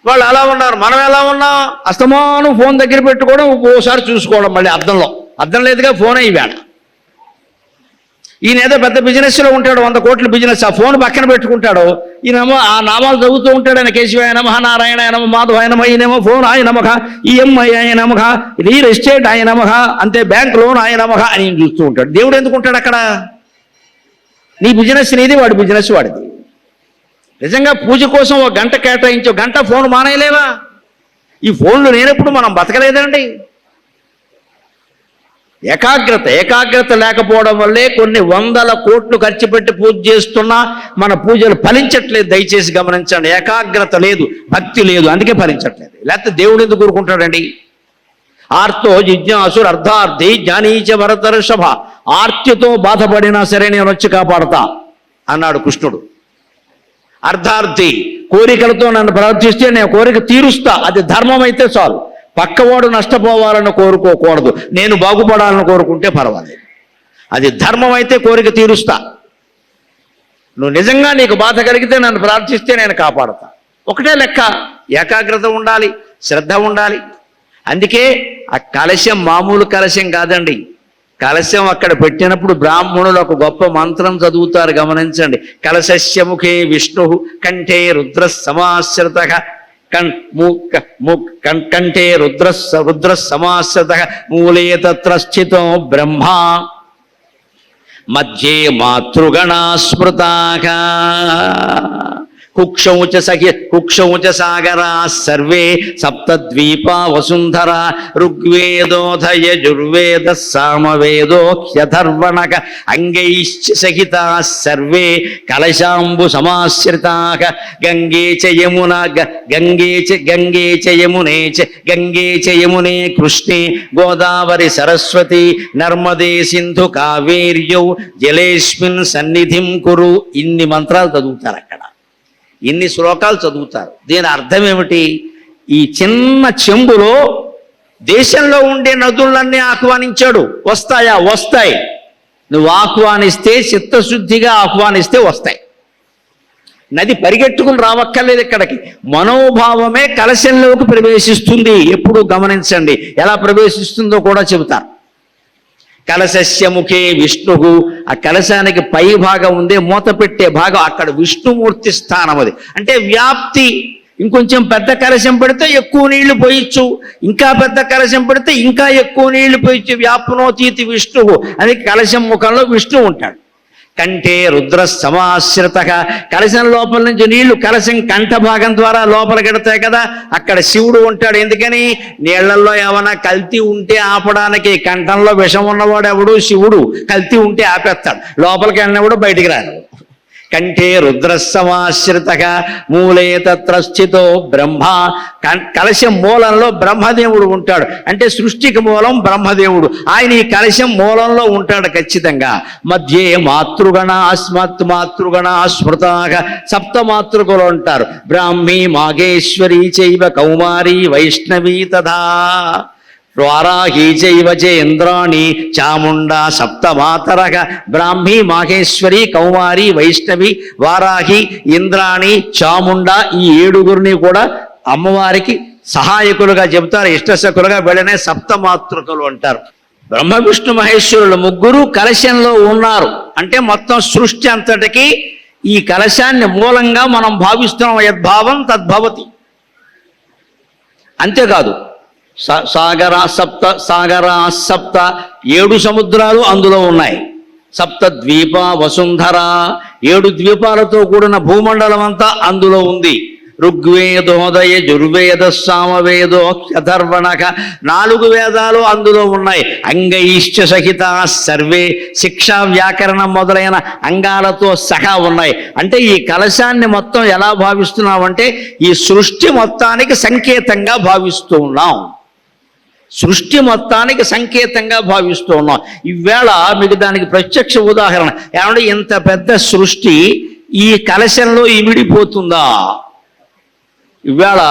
[SPEAKER 1] వాళ్ళు అలా ఉన్నారు, మనం ఎలా ఉన్నాం? అస్తమానం ఫోన్ దగ్గర పెట్టుకోవడం, ఓసారి చూసుకోవడం, మళ్ళీ అర్థం లేదుగా ఫోన్ ఇవాళ. ఈయన ఏదో పెద్ద బిజినెస్లో ఉంటాడు, 100 కోట్ల బిజినెస్, ఆ ఫోన్ పక్కన పెట్టుకుంటాడు. ఈయనేమో ఆ నామాలు చదువుతూ ఉంటాడు, ఆయన కేశవాయ నమః, నారాయణాయ నమః, మాధవాయ నమః. ఈయనేమో ఫోన్ ఆయన నమః, ఈఎంఐ ఆయన నమః, రియల్ ఎస్టేట్ ఆయన నమః, అంతే బ్యాంక్ లోన్ ఆయన నమః అని ఈయన చూస్తూ ఉంటాడు. దేవుడు ఎందుకు ఉంటాడు అక్కడ? నీ బిజినెస్ నీది, వాడి బిజినెస్ వాడిది. నిజంగా పూజ కోసం 1 గంట కేటాయించో, గంట ఫోన్ మానేయలేవా? ఈ ఫోన్లు లేనప్పుడు మనం బతకలేదండి. ఏకాగ్రత లేకపోవడం వల్లే కొన్ని 100 కోట్లు ఖర్చు పెట్టి పూజ చేస్తున్నా మన పూజలు ఫలించట్లేదు. దయచేసి గమనించండి, ఏకాగ్రత లేదు, భక్తి లేదు, అందుకే ఫలించట్లేదు. లేకపోతే దేవుడు ఎందుకు కోరుకుంటాడండి? ఆర్తో జిజ్ఞాసుడు అర్థార్థి జ్ఞానీచ భరతర్షభ, ఆర్తితో బాధపడినా సరే నేను వచ్చి కాపాడతా అన్నాడు కృష్ణుడు. అర్థార్థి, కోరికలతో నన్ను ప్రవర్తిస్తే నేను కోరిక తీరుస్తా, అది ధర్మం అయితే చాలు. పక్కవాడు నష్టపోవాలని కోరుకోకూడదు, నేను బాగుపడాలని కోరుకుంటే పర్వాలేదు. అది ధర్మం అయితే కోరిక తీరుస్తా. నువ్వు నిజంగా నీకు బాధ కలిగితే నన్ను ప్రార్థిస్తే నేను కాపాడతా. ఒకటే లెక్క, ఏకాగ్రత ఉండాలి, శ్రద్ధ ఉండాలి. అందుకే ఆ కలశం మామూలు కలశం కాదండి. కలశం అక్కడ పెట్టినప్పుడు బ్రాహ్మణులు ఒక గొప్ప మంత్రం చదువుతారు, గమనించండి. కలశస్య ముఖే విష్ణు, కంఠే రుద్ర సమాశ్రిత, కంఠే రుద్ర సమాశ్రిత, మూలే తత్ర స్థితో బ్రహ్మ, మధ్యే మాతృగణా స్మృతాః. కుక్షౌచ సాగరా సర్వే సప్తద్వీపా వసుంధర ఋగ్వేదోధ యజుర్వేద సామవేదో హ్యథర్వణక అంగైశ్చ సహితా సర్వే కలశాంబు సమాశ్రితా గంగే చ యమునే కృష్ణే గోదావరి సరస్వతి నర్మదే సింధు కావేర్యౌ జలేస్మిన్ సన్నిధిం కురు. ఇన్ని మంత్రాలు చదువుతారు అక్కడ, ఇన్ని శ్లోకాలు చదువుతారు. దీని అర్థం ఏమిటి? ఈ చిన్న చెంబులో దేశంలో ఉండే నదులన్నీ ఆహ్వానించాడు. వస్తాయా? వస్తాయి. నువ్వు ఆహ్వానిస్తే, చిత్తశుద్ధిగా ఆహ్వానిస్తే వస్తాయి. నది పరిగెట్టుకుని రావక్కర్లేదు ఇక్కడికి. మనోభావమే కలశంలోకి ప్రవేశిస్తుంది. ఎప్పుడు గమనించండి, ఎలా ప్రవేశిస్తుందో కూడా చెబుతారు. కలశస్య ముఖే విష్ణు, ఆ కలశానికి పై భాగం ఉందే మూత పెట్టే భాగం, అక్కడ విష్ణుమూర్తి స్థానం. అది అంటే వ్యాప్తి. ఇంకొంచెం పెద్ద కలశం పెడితే ఎక్కువ నీళ్లు పోయచ్చు, ఇంకా పెద్ద కలశం పెడితే ఇంకా ఎక్కువ నీళ్లు పోయచ్చు. వ్యాప్నోతీతి విష్ణువు. అది కలశం ముఖంలో విష్ణువు ఉంటాడు. కంఠే రుద్ర సమాశ్రిత, కలశం లోపల నుంచి నీళ్లు కలశం కంఠ భాగం ద్వారా లోపలికి ఎడతాయి కదా, అక్కడ శివుడు ఉంటాడు. ఎందుకని? నీళ్లలో ఏమైనా కల్తీ ఉంటే ఆపడానికి. కంఠంలో విషం ఉన్నవాడు ఎవడు? శివుడు. కల్తీ ఉంటే ఆపేస్తాడు, లోపలికి వెళ్ళినప్పుడు బయటికి రాడు. కంఠే రుద్ర సమాశ్రిత మూలే తత్ర స్థితో బ్రహ్మ, కలశం మూలంలో బ్రహ్మదేవుడు ఉంటాడు. అంటే సృష్టికి మూలం బ్రహ్మదేవుడు. ఆయన ఈ కలశం మూలంలో ఉంటాడు ఖచ్చితంగా. మధ్యే మాతృగణ స్మృతాగా, సప్త మాతృకులు ఉంటారు. బ్రాహ్మీ మాగేశ్వరీ చైవ కౌమారీ వైష్ణవీ తథా వారాహీ చైవ చేంద్రాణి చాముండా సప్తమాతరగ. బ్రాహ్మీ మాహేశ్వరి కౌమారి వైష్ణవి వారాహి ఇంద్రాణి చాముండా, ఈ 7గురిని కూడా అమ్మవారికి సహాయకులుగా చెబుతారు. ఇష్టసకులుగా వెళ్ళనే సప్తమాతృకులు అంటారు. బ్రహ్మ విష్ణు మహేశ్వరులు ముగ్గురు కలశంలో ఉన్నారు. అంటే మొత్తం సృష్టి అంతటికి ఈ కలశాన్ని మూలంగా మనం భావిస్తున్నాం. యద్భావం తద్భవతి. అంతేకాదు, సాగరా సప్త 7 సముద్రాలు అందులో ఉన్నాయి. సప్త ద్వీప వసుంధర, 7 ద్వీపాలతో కూడిన భూమండలం అంతా అందులో ఉంది. ఋగ్వేదోదయ యజుర్వేద సామవేదో అథర్వణక, 4 వేదాలు అందులో ఉన్నాయి. అంగైశ్చ సహిత సర్వే, శిక్షా వ్యాకరణం మొదలైన అంగాలతో సహా ఉన్నాయి. అంటే ఈ కలశాన్ని మొత్తం ఎలా భావిస్తున్నామంటే ఈ సృష్టి మొత్తానికి సంకేతంగా భావిస్తూ ఉన్నాం. సృష్టి మొత్తానికి సంకేతంగా భావిస్తూ ఉన్నాం. ఈవేళ మీకు దానికి ప్రత్యక్ష ఉదాహరణ ఏమంటే, ఇంత పెద్ద సృష్టి ఈ కలశంలో ఇమిడిపోతుందా? ఈవేళ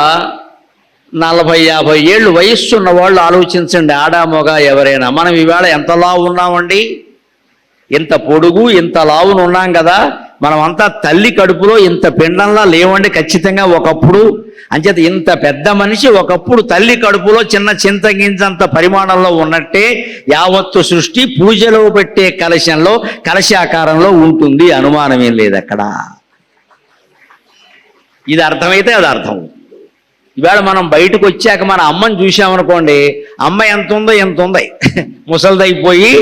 [SPEAKER 1] 40-50 ఏళ్ళు వయస్సున్న వాళ్ళు ఆలోచించండి, ఆడా మొగ ఎవరైనా. మనం ఈవేళ ఎంత లావు ఉన్నామండి? ఇంత పొడుగు ఇంత లావును ఉన్నాం కదా. మనమంతా తల్లి కడుపులో ఇంత పిండంలా లేవండి ఖచ్చితంగా ఒకప్పుడు. అంచేత ఇంత పెద్ద మనిషి ఒకప్పుడు తల్లి కడుపులో చిన్న చింతగింజంత పరిమాణంలో ఉన్నట్టే యావత్తు సృష్టి పూజలో పెట్టే కలశంలో కలశాకారంలో ఉంటుంది. అనుమానమేం లేదు అక్కడ. ఇది అర్థమైతే అది అర్థం. ఇవాళ మనం బయటకు వచ్చాక మన అమ్మని చూసామనుకోండి, అమ్మ ఎంత ఉందో ఎంత ఉంది, ముసలిదైపోయి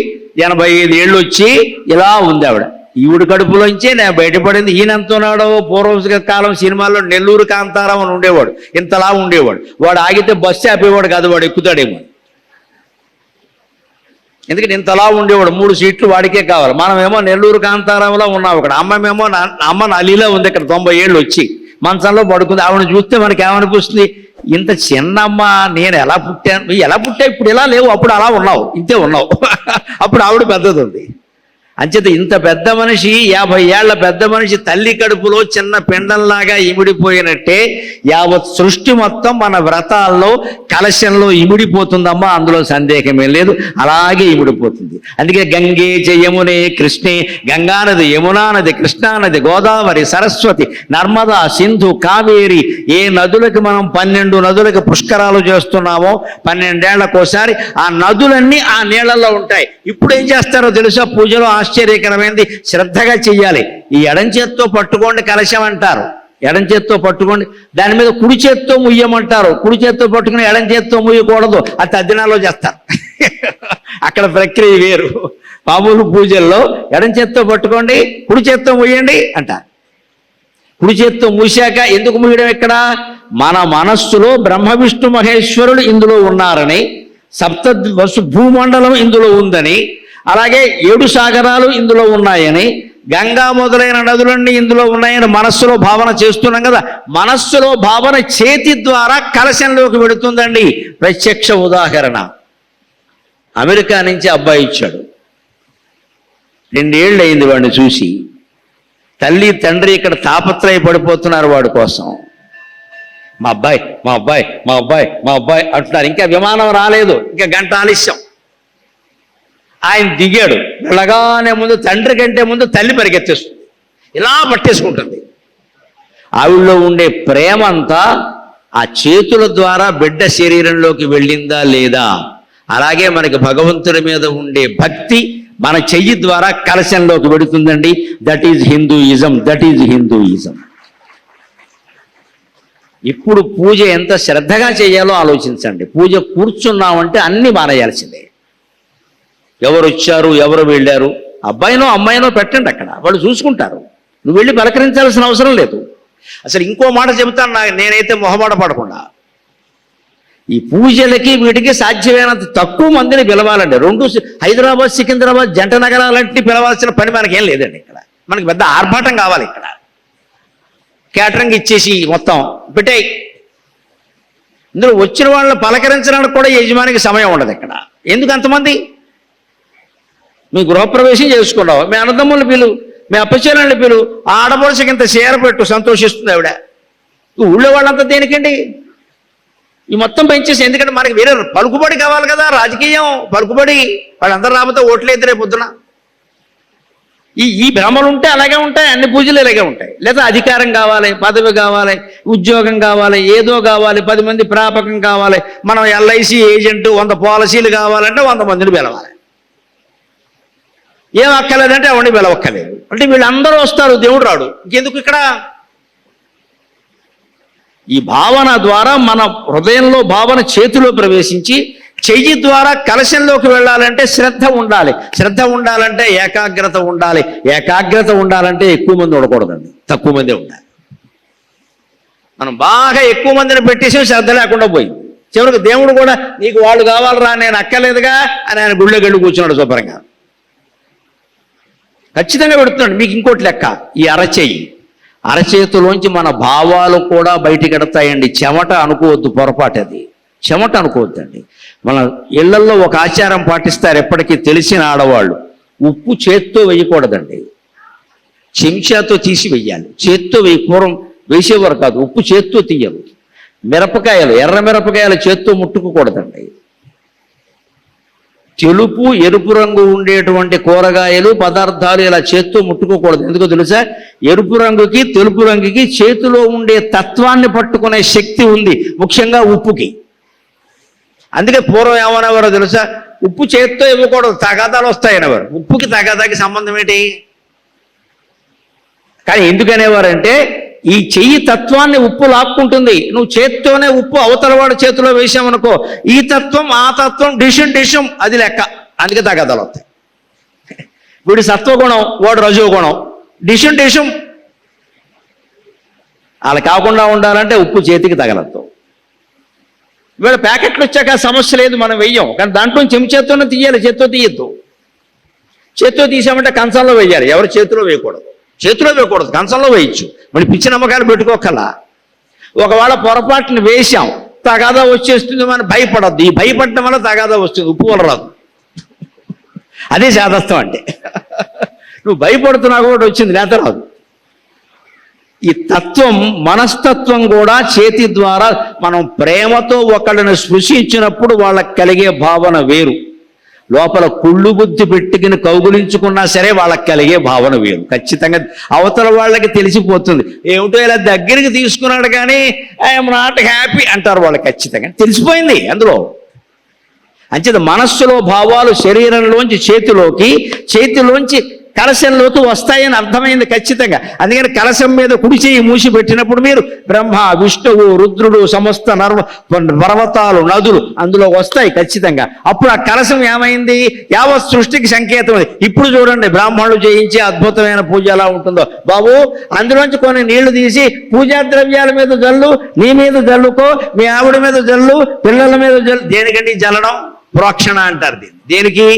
[SPEAKER 1] 85 ఏళ్ళు వచ్చి ఇలా ఉంది ఆవిడ. ఈవిడ కడుపులోంచే నేను బయటపడింది. ఈయన ఎంత ఉన్నాడో, పూర్వ కాలం సినిమాల్లో నెల్లూరు కాంతారావు అని ఉండేవాడు, ఇంతలా ఉండేవాడు. వాడు ఆగితే బస్సు ఆపేవాడు కాదు, వాడు ఎక్కుతాడేమో. ఎందుకంటే ఇంతలా ఉండేవాడు, 3 సీట్లు వాడికే కావాలి. మనమేమో నెల్లూరు కాంతారావులో ఉన్నాం ఇక్కడ. అమ్మ నలిలో ఉంది ఇక్కడ, 90 ఏళ్ళు వచ్చి మంచంలో పడుకుంది. ఆవిడ చూస్తే మనకి ఏమనిపిస్తుంది? ఇంత చిన్నమ్మ, నేను ఎలా పుట్టాను, ఎలా పుట్టా, ఇప్పుడు ఇలా లేవు, అప్పుడు అలా ఉన్నావు, ఇంతే ఉన్నావు. అప్పుడు ఆవిడ పెద్దది ఉంది. అంచేత ఇంత పెద్ద మనిషి, 50 ఏళ్ల పెద్ద మనిషి తల్లి కడుపులో చిన్న పిండంలాగా ఇమిడిపోయినట్టే యావత్ సృష్టి మొత్తం మన వ్రతాల్లో కలశంలో ఇమిడిపోతుందమ్మా, అందులో సందేహమే లేదు. అలాగే ఇమిడిపోతుంది. అందుకే గంగే జయమునే కృష్ణే, గంగానది, యమునా నది, కృష్ణానది, గోదావరి, సరస్వతి, నర్మదా, సింధు, కావేరి, ఏ నదులకి మనం 12 నదులకి పుష్కరాలు చేస్తున్నామో 12 ఏళ్లకోసారి ఆ నదులన్నీ ఆ నీళ్లలో ఉంటాయి. ఇప్పుడు ఏం చేస్తారో తెలుసా? పూజలో ఆశ్చర్యకరమైనది, శ్రద్ధగా చెయ్యాలి. ఈ ఎడం చేత్తో పట్టుకోండి కలశం అంటారు. ఎడం చేత్తో పట్టుకోండి, దాని మీద కుడి చేత్తో ముయ్యమంటారు. కుడి చేత్తో పట్టుకుని ఎడం చేత్తో ముయ్యకూడదు, అది తద్దినాల్లో చేస్తారు. అక్కడ ప్రక్రియ వేరు. మామూలు పూజల్లో ఎడం చేత్తో పట్టుకోండి, కుడి చేత్తో ముయ్యండి అంటారు. కుడి చేత్తో మూసాక ఎందుకు మూయడం? ఇక్కడ మన మనస్సులో బ్రహ్మ విష్ణు మహేశ్వరులు ఇందులో ఉన్నారని, సప్త భూమండలం ఇందులో ఉందని, అలాగే 7 సాగరాలు ఇందులో ఉన్నాయని, గంగా మొదలైన నదులన్నీ ఇందులో ఉన్నాయని మనస్సులో భావన చేస్తున్నాం కదా. మనస్సులో భావన చేతి ద్వారా కలశంలోకి వెడుతుందండి. ప్రత్యక్ష ఉదాహరణ, అమెరికా నుంచి అబ్బాయి ఇచ్చాడు. 2 ఏళ్ళు అయింది వాడిని చూసి. తల్లి తండ్రి ఇక్కడ తాపత్రయపడిపోతున్నారు వాడి కోసం. మా అబ్బాయి మా అబ్బాయి మా అబ్బాయి మా అబ్బాయి అంటున్నారు. ఇంకా విమానం రాలేదు, ఇంకా గంట ఆలస్యం. ఆయన దిగాడు. వెళ్ళగానే ముందు తండ్రి కంటే ముందు తల్లి పరిగెత్తేస్తుంది, ఇలా పట్టేసుకుంటుంది. ఆవిడలో ఉండే ప్రేమ అంతా ఆ చేతుల ద్వారా బిడ్డ శరీరంలోకి వెళ్ళిందా లేదా? అలాగే మనకి భగవంతుడి మీద ఉండే భక్తి మన చెయ్యి ద్వారా కలశంలోకి వెడుతుందండి. That is Hinduism, that is Hinduism. ఇప్పుడు పూజ ఎంత శ్రద్ధగా చేయాలో ఆలోచించండి. పూజ కూర్చున్నామంటే అన్ని మానేయాల్సిందే. ఎవరు వచ్చారు, ఎవరు వెళ్ళారు, అబ్బాయినో అమ్మాయినో పెట్టండి అక్కడ, వాళ్ళు చూసుకుంటారు. నువ్వు వెళ్ళి పలకరించాల్సిన అవసరం లేదు. అసలు ఇంకో మాట చెబుతాను, నేనైతే మొహమాట పడకుండా, ఈ పూజలకి వీటికి సాధ్యమైనంత తక్కువ మందిని పిలవాలండి. 2 హైదరాబాద్ సికింద్రాబాద్ జంట నగరాలంటే పిలవాల్సిన పని మనకేం లేదండి. ఇక్కడ మనకి పెద్ద ఆర్భాటం కావాలి. ఇక్కడ క్యాటరింగ్ ఇచ్చేసి మొత్తం పెట్టాయి. ఇందులో వచ్చిన వాళ్ళని పలకరించడానికి కూడా యజమానికి సమయం ఉండదు. ఇక్కడ ఎందుకు అంతమంది? మీ గృహప్రవేశం చేసుకున్నావు, మీ అన్నదమ్ములు పిలు, మీ అప్పచెల్లెళ్ళని పిలు, ఆ ఆడపడుచుకి ఇంత చీర పెట్టు, సంతోషిస్తుంది ఆవిడ. ఊళ్ళో వాళ్ళంతా దేనికండి? ఈ మొత్తం పెంచేసి, ఎందుకంటే మనకి వేరే పలుకుబడి కావాలి కదా, రాజకీయం పలుకుబడి. వాళ్ళందరూ రాబోతే ఓట్లేదు రేపు పొద్దున. ఈ భ్రమలు ఉంటే అలాగే ఉంటాయి, అన్ని పూజలు ఇలాగే ఉంటాయి. లేదా అధికారం కావాలి, పదవి కావాలి, ఉద్యోగం కావాలి, ఏదో కావాలి, 10 మంది ప్రాపకం కావాలి, మనం LIC ఏజెంట్ 100 పాలసీలు కావాలంటే 100 మందిని పిలవాలి. ఏం అక్కర్లేదంటే అవన్నీ పిలవక్కర్లేదు. అంటే వీళ్ళందరూ వస్తారు, దేవుడు రాడు. ఇంకెందుకు ఇక్కడ? ఈ భావన ద్వారా మన హృదయంలో భావన చేతిలో ప్రవేశించి చెయ్యి ద్వారా కలశంలోకి వెళ్ళాలంటే శ్రద్ధ ఉండాలి. శ్రద్ధ ఉండాలంటే ఏకాగ్రత ఉండాలి. ఏకాగ్రత ఉండాలంటే ఎక్కువ మంది ఉండకూడదండి, తక్కువ మంది ఉండాలి. మనం బాగా ఎక్కువ మందిని పెట్టేసి శ్రద్ధ లేకుండా పోయింది. చివరికి దేవుడు కూడా నీకు వాళ్ళు కావాలరా, నేను అక్కర్లేదుగా అని ఆయన గుళ్ళోకి వెళ్ళి కూర్చున్నాడు శుభ్రంగా. ఖచ్చితంగా పెడుతున్నాడు. మీకు ఇంకోటి లెక్క, ఈ అరచేతిలోంచి మన భావాలు కూడా బయటికి ఎడతాయండి. చెమట అనుకోవద్దు, పొరపాటు అది. చెమట అనుకోవద్దండి. మన ఇళ్లల్లో ఒక ఆచారం పాటిస్తారు ఎప్పటికీ తెలిసిన ఆడవాళ్ళు, ఉప్పు చేత్తో వేయకూడదండి, చెంచాతో తీసి వెయ్యాలి. చేత్తో పూర్వం వేసేవారు కాదు, ఉప్పు చేత్తో తీయరు. మిరపకాయలు, ఎర్ర మిరపకాయలు చేత్తో ముట్టుకోకూడదండి. తెలుపు ఎరుపు రంగు ఉండేటువంటి కూరగాయలు పదార్థాలు ఇలా చేత్తో ముట్టుకోకూడదు. ఎందుకో తెలుసా? ఎరుపు రంగుకి తెలుపు రంగుకి చేతిలో ఉండే తత్వాన్ని పట్టుకునే శక్తి ఉంది, ముఖ్యంగా ఉప్పుకి. అందుకే పూర్వం ఏమనేవారో తెలుసా? ఉప్పు చేత్తో ఇవ్వకూడదు, తగాదాలు వస్తాయనేవారు. ఉప్పుకి తగాదాకి సంబంధం ఏంటి? కానీ ఎందుకనేవారంటే ఈ చెయ్యి తత్వాన్ని ఉప్పు లాక్కుంటుంది. నువ్వు చేత్తోనే ఉప్పు అవతలవాడు చేతిలో వేసామనుకో, ఈ తత్వం ఆ తత్వం డిషం అది లెక్క. అందుకే తగాదాలు వస్తాయి. వీడి సత్వగుణం, వాడు రజోగుణం, డిషం. అలా కాకుండా ఉండాలంటే ఉప్పు చేతికి తగలద్దు. వీళ్ళ ప్యాకెట్లు వచ్చాక సమస్య లేదు, మనం వెయ్యం. కానీ దాంట్లో చెంచేత్తోనే తీయాలి, చేత్తో తీయద్దు. చేత్తో తీసామంటే కంచంలో వేయాలి, ఎవరు చేతిలో వేయకూడదు. చేతిలో వేయకూడదు, కంచంలో వేయచ్చు. మరి పిచ్చి నమ్మకాలు పెట్టుకోకల్లా. ఒకవేళ పొరపాటును వేశాం, తగాదా వచ్చేస్తుంది, మనం భయపడద్దు. ఈ భయపడటం వల్ల తగాదా వస్తుంది, ఉప్పు వల్ల రాదు. అదే శాదస్థం అంటే. నువ్వు భయపడుతున్నావు కూడా వచ్చింది, లేత రాదు. ఈ తత్వం, మనస్తత్వం కూడా చేతి ద్వారా మనం ప్రేమతో ఒకళ్ళని స్పృశించినప్పుడు వాళ్ళకి కలిగే భావన వేరు. లోపల కుళ్ళు బుద్ధి పెట్టుకుని కౌగులించుకున్నా సరే వాళ్ళకి కలిగే భావన వేరు. ఖచ్చితంగా అవతల వాళ్ళకి తెలిసిపోతుంది. ఏమిటో ఇలా దగ్గరికి తీసుకున్నాడు కానీ ఐఎమ్ నాట్ హ్యాపీ అంటారు వాళ్ళు. ఖచ్చితంగా తెలిసిపోయింది అందులో. అంచేత మనస్సులో భావాలు శరీరంలోంచి చేతిలోకి, చేతిలోంచి కలశంలోకి వస్తాయని అర్థమైంది ఖచ్చితంగా. అందుకని కలశం మీద కుడి చేయి మూసి పెట్టినప్పుడు మీరు బ్రహ్మ, విష్ణువు, రుద్రుడు, సమస్త పర్వతాలు, నదులు అందులో వస్తాయి ఖచ్చితంగా. అప్పుడు ఆ కలశం ఏమైంది? యావత్ సృష్టికి సంకేతం. ఇప్పుడు చూడండి బ్రాహ్మణులు చేయించే అద్భుతమైన పూజ ఎలా ఉంటుందో. బాబు, అందులోంచి కొన్ని నీళ్లు తీసి పూజా ద్రవ్యాల మీద జల్లు, నీ మీద జల్లుకో, మీ ఆవిడ మీద జల్లు, పిల్లల మీద జల్లు. దేనికండి జల్లడం? ప్రోక్షణ అంటారు దీన్ని. దేనికి?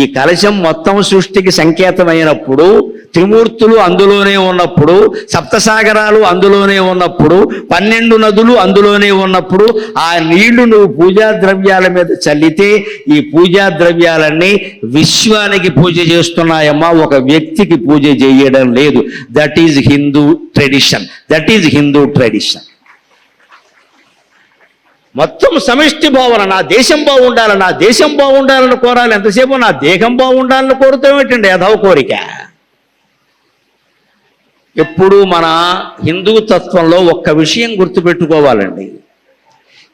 [SPEAKER 1] ఈ కలశం మొత్తం సృష్టికి సంకేతమైనప్పుడు, త్రిమూర్తులు అందులోనే ఉన్నప్పుడు, సప్తసాగరాలు అందులోనే ఉన్నప్పుడు, 12 నదులు అందులోనే ఉన్నప్పుడు ఆ నీళ్లు నువ్వు పూజా ద్రవ్యాల మీద చల్లితే ఈ పూజా ద్రవ్యాలన్నీ విశ్వానికి పూజ చేస్తున్నాయమ్మా, ఒక వ్యక్తికి పూజ చేయడం లేదు. That is Hindu tradition. That is Hindu tradition. మొత్తం సమిష్టి భావన. నా దేశం బాగుండాలి, నా దేశం బాగుండాలని కోరాలి. ఎంతసేపు నా దేహం బాగుండాలని కోరుతాం ఏంటండి? అదవ కోరిక. ఎప్పుడు మన హిందూ తత్వంలో ఒక్క విషయం గుర్తుపెట్టుకోవాలండి.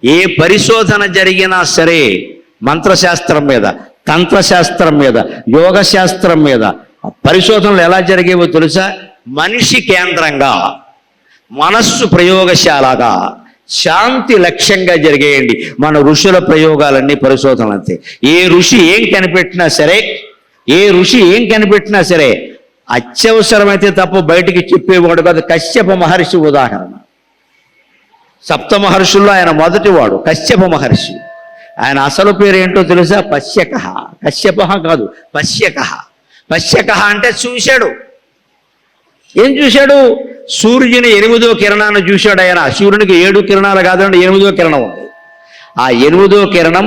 [SPEAKER 1] ఏ పరిశోధన జరిగినా సరే మంత్రశాస్త్రం మీద, తంత్రశాస్త్రం మీద, యోగ శాస్త్రం మీద పరిశోధనలు ఎలా జరిగేవో తెలుసా? మనిషి కేంద్రంగా, మనస్సు ప్రయోగశాలగా, శాంతి లక్ష్యంగా జరిగేయండి. మన ఋషుల ప్రయోగాలన్నీ పరిశోధనలు అంతే. ఏ ఋషి ఏం కనిపెట్టినా సరే అత్యవసరమైతే తప్ప బయటికి చెప్పేవాడు కాదు. కశ్యప మహర్షి ఉదాహరణ. సప్త మహర్షుల్లో ఆయన మొదటివాడు కశ్యప మహర్షి. ఆయన అసలు పేరు ఏంటో తెలుసా? పశ్యక. కశ్యప కాదు, పశ్యక. పశ్యక అంటే చూశాడు. ఏం చూశాడు? సూర్యుని 8వ కిరణాన్ని చూశాడు ఆయన. సూర్యునికి 7 కిరణాలు కాదండి, 8వ కిరణం ఉంది. ఆ 8వ కిరణం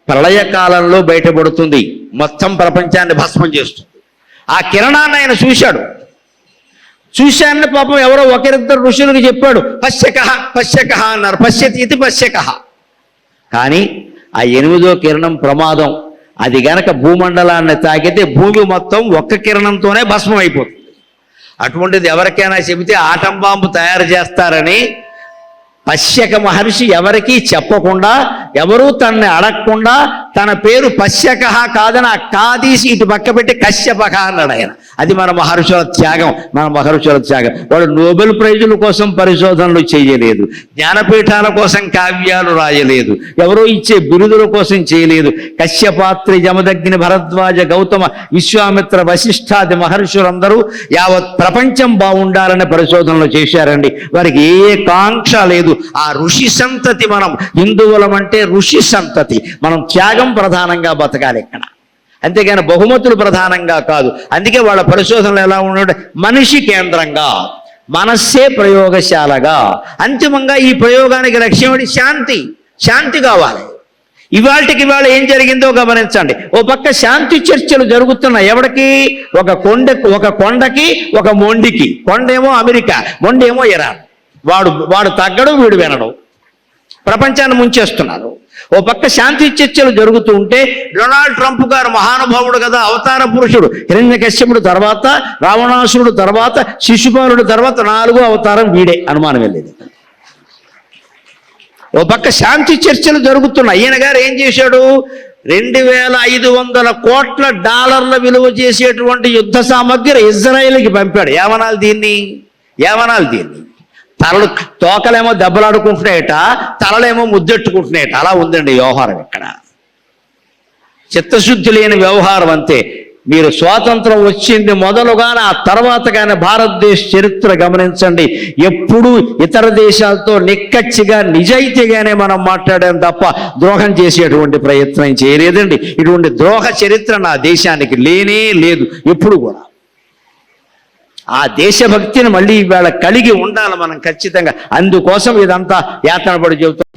[SPEAKER 1] ప్రళయకాలంలో బయటపడుతుంది, మొత్తం ప్రపంచాన్ని భస్మం చేస్తుంది. ఆ కిరణాన్ని ఆయన చూశాడు. చూశాన్ని పాపం ఎవరో ఒకరిద్దరు ఋషులకు చెప్పాడు. పశ్యక అన్నారు. పశ్యతి ఇది పశ్యక. కానీ ఆ 8వ కిరణం ప్రమాదం. అది గనక భూమండలాన్ని తాకితే భూమి మొత్తం ఒక్క కిరణంతోనే భస్మం అయిపోతుంది. అటువంటిది ఎవరికైనా చెబితే ఆటం బాంబు తయారు చేస్తారని పశ్యక మహర్షి ఎవరికీ చెప్పకుండా, ఎవరూ తనని అడగకుండా తన పేరు పశ్యక కాదని ఆ కాదీసి ఇటు పక్క పెట్టి కశ్యపక అన్నాడు ఆయన. అది మన మహర్షుల త్యాగం. వాడు నోబెల్ ప్రైజుల కోసం పరిశోధనలు చేయలేదు, జ్ఞానపీఠాల కోసం కావ్యాలు రాయలేదు, ఎవరో ఇచ్చే బిరుదుల కోసం చేయలేదు. కశ్యపాత్రి, జమదగ్ని, భరద్వాజ, గౌతమ, విశ్వామిత్ర, వశిష్ఠాది మహర్షులందరూ యావత్ ప్రపంచం బాగుండాలని పరిశోధనలు చేశారండి. వారికి ఏ కాంక్ష లేదు. ఆ ఋషి సంతతి మనం. హిందువులం అంటే ఋషి సంతతి. మనం త్యాగం ప్రధానంగా బతకాలి ఇక్కడ, అంతేగాని బహుమతులు ప్రధానంగా కాదు. అందుకే వాళ్ళ పరిశోధనలు ఎలా ఉన్నాడు? మనిషి కేంద్రంగా, మనస్సే ప్రయోగశాలగా. అంతిమంగా ఈ ప్రయోగానికి లక్ష్యం ఏంటి? శాంతి కావాలి. ఇవాళకి ఏం జరిగిందో గమనించండి. ఓ పక్క శాంతి చర్చలు జరుగుతున్నాయి. ఎవరికి? ఒక కొండకి, ఒక మొండికి. కొండేమో అమెరికా, మొండేమో ఇరాన్. వాడు తగ్గడం, వీడు వినడం, ప్రపంచాన్ని ముంచేస్తున్నారు. ఓ పక్క శాంతి చర్చలు జరుగుతూ ఉంటే డొనాల్డ్ ట్రంప్ గారు మహానుభావుడు కదా, అవతార పురుషుడు. హిరణ్యకశ్యపుడు తర్వాత, రావణాసురుడు తర్వాత, శిశుపాలుడు తర్వాత 4వ అవతారం వీడే. అనుమానం వెళ్ళేది. ఓ పక్క శాంతి చర్చలు జరుగుతున్నాయి. ఈయన గారు ఏం చేశాడు? 2500 కోట్ల డాలర్ల విలువ చేసేటువంటి యుద్ధ సామగ్రి ఇజ్రాయెల్కి పంపాడు. ఏమనాలి దీన్ని? తోకలేమో దెబ్బలాడుకుంటున్నాయట, తలలేమో ముద్దెట్టుకుంటున్నాయట. అలా ఉందండి వ్యవహారం ఇక్కడ. చిత్తశుద్ధి లేని వ్యవహారం అంతే. మీరు స్వాతంత్రం వచ్చింది మొదలుగానే, ఆ తర్వాత కానీ భారతదేశ చరిత్ర గమనించండి. ఎప్పుడూ ఇతర దేశాలతో నిక్కచ్చిగా, నిజాయితీగానే మనం మాట్లాడాం తప్ప ద్రోహం చేసేటువంటి ప్రయత్నం చేయలేదండి. ఇటువంటి ద్రోహ చరిత్ర నా దేశానికి లేనే లేదు ఎప్పుడు కూడా. ఆ దేశభక్తిని మళ్ళీ ఇవాళ కలిగి ఉండాలి మనం ఖచ్చితంగా. అందుకోసం ఇదంతా యాతన పడి చెబుతాం.